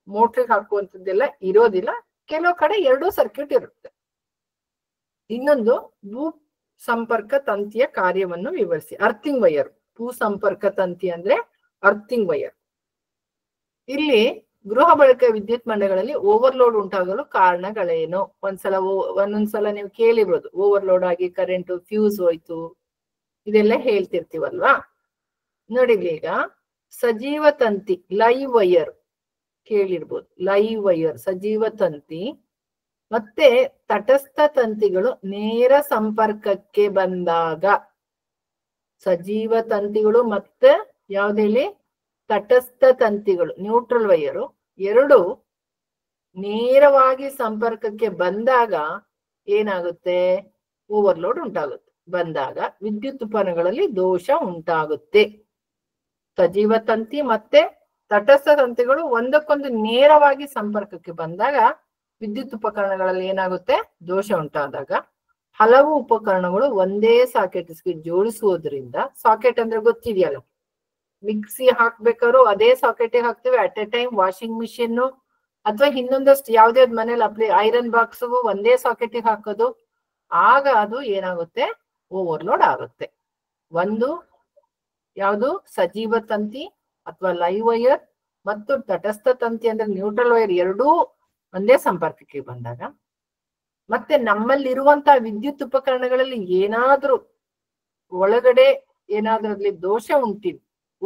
ಮೋಟ್ರಿಗೆ ಹಾಕುವಂಥದ್ದೆಲ್ಲ ಇರೋದಿಲ್ಲ. ಕೆಲವು ಕಡೆ 2 ಸರ್ಕ್ಯೂಟ್ ಇರುತ್ತೆ. ಇನ್ನೊಂದು ಭೂ ಸಂಪರ್ಕ ತಂತಿಯ ಕಾರ್ಯವನ್ನು ವಿವರಿಸಿ. Earthing wire. ಭೂ ಸಂಪರ್ಕ ತಂತಿ ಅಂದ್ರೆ ಅರ್ಥಿಂಗ್ ವೈರ್. ಇಲ್ಲಿ ಗೃಹ ಬಳಕೆ ವಿದ್ಯುತ್ ಮಂಡಲಗಳಲ್ಲಿ ಓವರ್ಲೋಡ್ ಉಂಟಾಗಲು ಕಾರಣಗಳೇನು? ಒಂದೊಂದ್ಸಲ ನೀವು ಕೇಳಿರ್ಬೋದು, ಓವರ್ಲೋಡ್ ಆಗಿ ಕರೆಂಟ್ ಫ್ಯೂಸ್ ಹೋಯ್ತು, ಇದೆಲ್ಲ ಹೇಳ್ತಿರ್ತೀವಲ್ವಾ. ನೋಡಿ ಈಗ ಸಜೀವ ತಂತಿ ಲೈವ್ ವೈರ್ ಕೇಳಿರ್ಬೋದು. ಲೈವ್ ವೈರ್ ಸಜೀವ ತಂತಿ ಮತ್ತೆ ತಟಸ್ಥ ತಂತಿಗಳು ನೇರ ಸಂಪರ್ಕಕ್ಕೆ ಬಂದಾಗ, ಸಜೀವ ತಂತಿಗಳು ಮತ್ತೆ ಯಾವ್ದೇಳಿ ತಟಸ್ಥ ತಂತಿಗಳು ನ್ಯೂಟ್ರಲ್ ವೈರು ಎರಡು ನೇರವಾಗಿ ಸಂಪರ್ಕಕ್ಕೆ ಬಂದಾಗ ಏನಾಗುತ್ತೆ? ಓವರ್ಲೋಡ್ ಉಂಟಾಗುತ್ತೆ. ಬಂದಾಗ ವಿದ್ಯುತ್ ಉಪಕರಣಗಳಲ್ಲಿ ದೋಷ ಉಂಟಾಗುತ್ತೆ. ಸಜೀವ ತಂತಿ ಮತ್ತೆ ತಟಸ್ಥ ತಂತಿಗಳು ಒಂದಕ್ಕೊಂದು ನೇರವಾಗಿ ಸಂಪರ್ಕಕ್ಕೆ ಬಂದಾಗ ವಿದ್ಯುತ್ ಉಪಕರಣಗಳಲ್ಲಿ ಏನಾಗುತ್ತೆ? ದೋಷ ಉಂಟಾದಾಗ ಹಲವು ಉಪಕರಣಗಳು ಒಂದೇ ಸಾಕೆಟ್ಸ್ಗೆ ಜೋಡಿಸುವುದರಿಂದ, ಸಾಕೆಟ್ ಅಂದ್ರೆ ಗೊತ್ತಿದೆಯಲ್ಲ, ಮಿಕ್ಸಿ ಹಾಕ್ಬೇಕಾದ್ರು ಅದೇ ಸಾಕೆಟ್ ಹಾಕ್ತಿವಿ at A time. Washing machine ಅಥವಾ ಇನ್ನೊಂದಷ್ಟು ಯಾವ್ದೇ ಮನೇಲಿ ಐರನ್ ಬಾಕ್ಸ್ ಒಂದೇ ಸಾಕೆಟ್ ಹಾಕೋದು, ಆಗ ಅದು ಏನಾಗುತ್ತೆ? ಓವರ್ಲೋಡ್ ಆಗುತ್ತೆ. ಒಂದು ಯಾವುದು ಸಜೀವ ತಂತಿ ಅಥವಾ ಲೈವ್ ವೈರ್ ಮತ್ತು ತಟಸ್ಥ ತಂತಿ ಅಂದ್ರೆ ನ್ಯೂಟ್ರಲ್ ವೈರ್ ಎರಡೂ ಒಂದೇ ಸಂಪರ್ಕಕ್ಕೆ ಬಂದಾಗ, ಮತ್ತೆ ನಮ್ಮಲ್ಲಿರುವಂತಹ ವಿದ್ಯುತ್ ಉಪಕರಣಗಳಲ್ಲಿ ಏನಾದ್ರೂ ಒಳಗಡೆ ಏನಾದ್ರಲ್ಲಿ ದೋಷ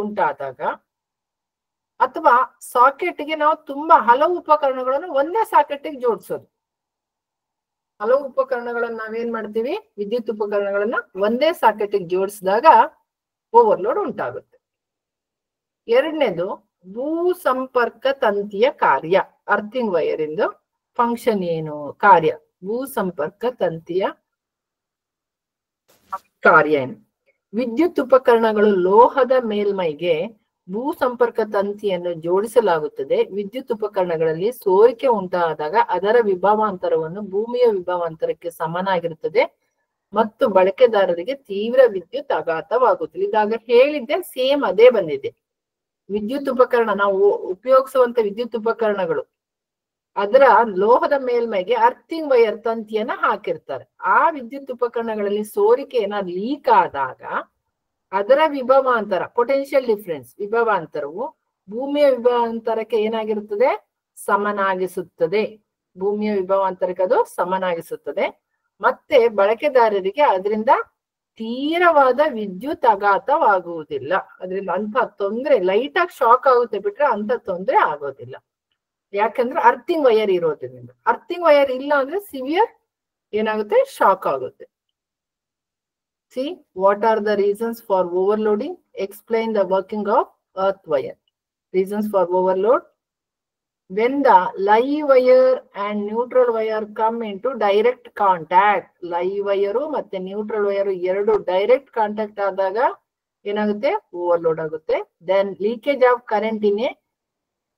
ಉಂಟಾದಾಗ, ಅಥವಾ ಸಾಕೆಟ್ಗೆ ನಾವು ತುಂಬಾ ಹಲವು ಉಪಕರಣಗಳನ್ನು ಒಂದೇ ಸಾಕೆಟ್ಗೆ ಜೋಡಿಸೋದು. ಹಲವು ಉಪಕರಣಗಳನ್ನ ನಾವೇನ್ ಮಾಡ್ತೀವಿ, ವಿದ್ಯುತ್ ಉಪಕರಣಗಳನ್ನ ಒಂದೇ ಸಾಕೆಟ್ಗೆ ಜೋಡಿಸಿದಾಗ ಓವರ್ಲೋಡ್ ಉಂಟಾಗುತ್ತೆ. ಎರಡನೇದು ಭೂ ಸಂಪರ್ಕ ತಂತಿಯ ಕಾರ್ಯ. ಅರ್ಥಿಂಗ್ ವೈರ್ ಇಂದು ಫಂಕ್ಷನ್ ಏನು, ಕಾರ್ಯ. ಭೂ ಸಂಪರ್ಕ ತಂತಿಯ ಕಾರ್ಯ ಏನು? ವಿದ್ಯುತ್ ಉಪಕರಣಗಳು ಲೋಹದ ಮೇಲ್ಮೈಗೆ ಭೂ ಸಂಪರ್ಕ ತಂತಿಯನ್ನು ಜೋಡಿಸಲಾಗುತ್ತದೆ. ವಿದ್ಯುತ್ ಉಪಕರಣಗಳಲ್ಲಿ ಸೋರಿಕೆ ಉಂಟಾದಾಗ ಅದರ ವಿಭವಾಂತರವನ್ನು ಭೂಮಿಯ ವಿಭವಾಂತರಕ್ಕೆ ಸಮನಾಗಿರುತ್ತದೆ ಮತ್ತು ಬಳಕೆದಾರರಿಗೆ ತೀವ್ರ ವಿದ್ಯುತ್ ಆಘಾತವಾಗುತ್ತದೆ. ಇದಾಗ ಹೇಳಿದ್ದೆ ಸೇಮ್ ಅದೇ ಬಂದಿದೆ. ವಿದ್ಯುತ್ ಉಪಕರಣ, ನಾವು ಉಪಯೋಗಿಸುವಂತ ವಿದ್ಯುತ್ ಉಪಕರಣಗಳು, ಅದರ ಲೋಹದ ಮೇಲ್ಮೈಗೆ ಅರ್ಥಿಂಗ್ ವೈರ್ ತಂತಿಯನ್ನ ಹಾಕಿರ್ತಾರೆ. ಆ ವಿದ್ಯುತ್ ಉಪಕರಣಗಳಲ್ಲಿ ಸೋರಿಕೆ ಏನಾದ್ರು ಲೀಕ್ ಆದಾಗ ಅದರ ವಿಭವಾಂತರ, ಪೊಟೆನ್ಶಿಯಲ್ ಡಿಫರೆನ್ಸ್, ವಿಭವಾಂತರವು ಭೂಮಿಯ ವಿಭವಾಂತರಕ್ಕೆ ಏನಾಗಿರುತ್ತದೆ, ಸಮನಾಗಿಸುತ್ತದೆ. ಭೂಮಿಯ ವಿಭವಾಂತರಕ್ಕೆ ಅದು ಸಮನಾಗಿಸುತ್ತದೆ. ಮತ್ತೆ ಬಳಕೆದಾರರಿಗೆ ಅದರಿಂದ ತೀವ್ರವಾದ ವಿದ್ಯುತ್ ಆಘಾತವಾಗುವುದಿಲ್ಲ. ಅದರಿಂದ ಅಂತ ತೊಂದರೆ, ಲೈಟ್ ಆಗಿ ಶಾಕ್ ಆಗುತ್ತೆ ಬಿಟ್ರೆ ಅಂತ ತೊಂದರೆ ಆಗೋದಿಲ್ಲ. ಯಾಕಂದ್ರೆ ಅರ್ಥಿಂಗ್ ವೈರ್ ಇರೋದ್ರಿಂದ. ಅರ್ಥಿಂಗ್ ವೈರ್ ಇಲ್ಲ ಅಂದ್ರೆ ಸಿವಿಯರ್ ಏನಾಗುತ್ತೆ, ಶಾಕ್ ಆಗುತ್ತೆ. See, what are the reasons for overloading? Explain the working of earth wire. Reasons for overload: when the live wire and neutral wire come into direct contact. Live wire ಮತ್ತೆ neutral wire ಎರಡು direct contact ಆದಾಗ ಏನಾಗುತ್ತೆ, overload ಆಗುತ್ತೆ. Then leakage of current in a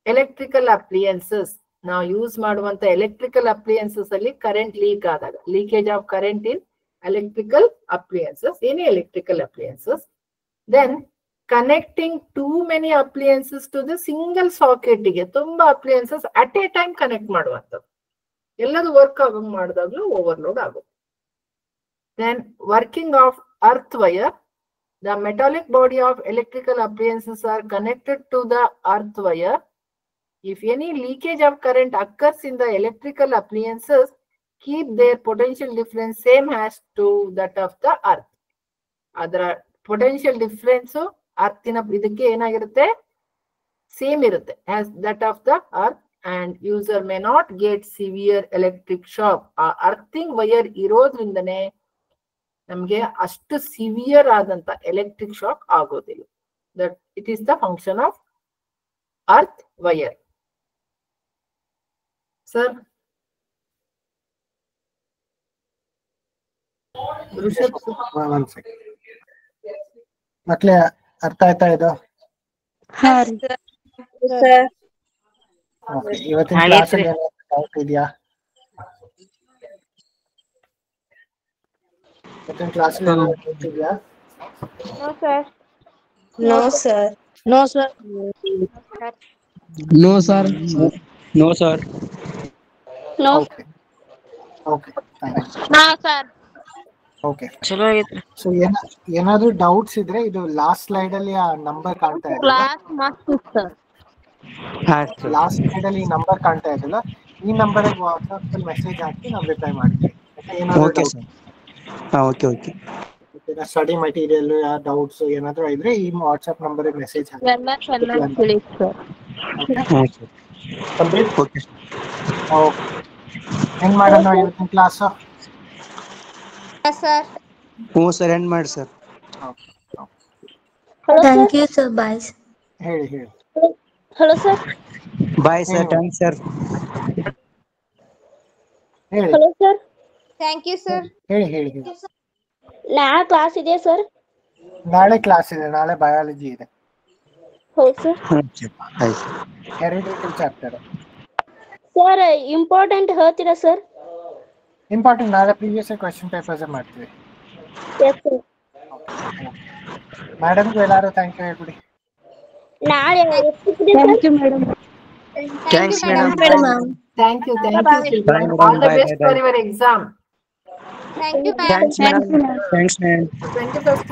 electrical appliances. ನಾವು use ಮಾಡುವಂತ electrical ಅಪ್ಲಿಯನ್ಸಸ್ ಅಲ್ಲಿ current leak ಆದಾಗ, leakage of current in electrical appliances, any electrical appliances. Then connecting too many appliances to the single socket ಗೆ, ತುಂಬಾ appliances at a time connect ಮಾಡುವಂಥದ್ದು, ಎಲ್ಲದು work ಆಗಂಗ್ ಮಾಡಿದಾಗ್ಲೂ overload ಆಗುತ್ತೆ. Then working of earth wire. The metallic body of electrical appliances are connected to the earth wire. If any leakage of current occurs in the electrical appliances, keep their potential difference same as to that of the earth. ಅದರ potential difference ಅರ್ಥಿನ ಇದಕ್ಕೆ ಏನಾಗಿರುತ್ತೆ, same ಇರುತ್ತೆ as that of the earth, and user may not get severe electric shock. ಆ earthing wire ಇರೋದ್ರಿಂದನೇ ನಮ್ಗೆ ಅಷ್ಟು severe ಆದಂತ electric shock ಆಗೋದಿಲ್ಲ. That it is the function of earth wire. Sir, ಮಕ್ಳೇ ಅರ್ಥ ಆಯ್ತಾ ಇದು? ಇವತ್ತಿನ ಕ್ಲಾಸ್ ಅಲ್ಲಿ ಡೌಟ್ ಇದೆಯಾ? ಇವತ್ತಿನ ಕ್ಲಾಸ್ ಅಲ್ಲಿ ಡೌಟ್ ಇದೆಯಾ? No sir. No sir. No sir. No sir. No. Okay thanks. No sir. Okay, ಚಲೋ ಆಗೈತ್ರಿ. ಸೊ ಏನಾದ್ರು ಡೌಟ್ಸ್ ಇದ್ರೆ ಇದು ಲಾಸ್ಟ್ ಸ್ಲೈಡ್ ಅಲ್ಲಿ ಆ ನಂಬರ್ ಕಾಣ್ತಾ ಇದೆ. Class must sir. Last slide ಅಲ್ಲಿ ಈ ನಂಬರ್ ಕಾಣ್ತಾ ಇದೆಯಲ್ಲ, ಈ ನಂಬರ್ ವಾಟ್ಸ್ಆಪ್ ಅಲ್ಲಿ ಮೆಸೇಜ್ ಹಾಕಿ ನಾವು ರಿಪ್ಲೈ ಮಾಡ್ತೀವಿ. Okay sir. Okay okay. Study material doubts ಏನಾದ್ರು ಇದ್ರೆ ಈ ವಾಟ್ಸ್ಆಪ್ ನಂಬರ್ ಮೆಸೇಜ್ ಹಾಕಿ. Please sir. ಓಕೆ, ಹೆಂಗ್ ಮಾಡೋಣ ಇವತ್ತಿನ ಕ್ಲಾಸ್? Yes sir. ಹ್ಞೂ ಸರ್, ಎಂಡ್ ಮಾಡಿ sir. Thank you sir. Bye. ಹೇಳಿ. Hello sir. Bye sir, thanks sir. ಹೇಳಿ. Hello sir. Thank you sir. ಹೇಳಿ. ನಾಳೆ ಕ್ಲಾಸ್ ಇದೆ ಸರ್? ನಾಳೆ ಕ್ಲಾಸ್ ಇದೆ, ನಾಳೆ ಬಯಾಲಜಿ ಇದೆ. ಹೌದು sir. Heredity chapter. Sir important ಹೇಳ್ತೀರಾ ಸರ್? ಇಂಪಾರ್ಟೆಂಟ್ ನಾಳೆ ಪ್ರೀವಿಯಸ್ ಕ್ವೆಶ್ಚನ್ ಪೇಪರ್ಸ್ ಮಾಡ್ತೀವಿ. Yes sir. ಮೇಡಮ್ಗೂ ಎಲ್ಲರೂ ಥ್ಯಾಂಕ್ ಯು ಹೇಳ್ಬಿಡಿ. ನಾಳೆ thank you madam. Thanks madam. Thank you children. All the best for your exam. Thank you Thanks madam. Thanks madam. 21st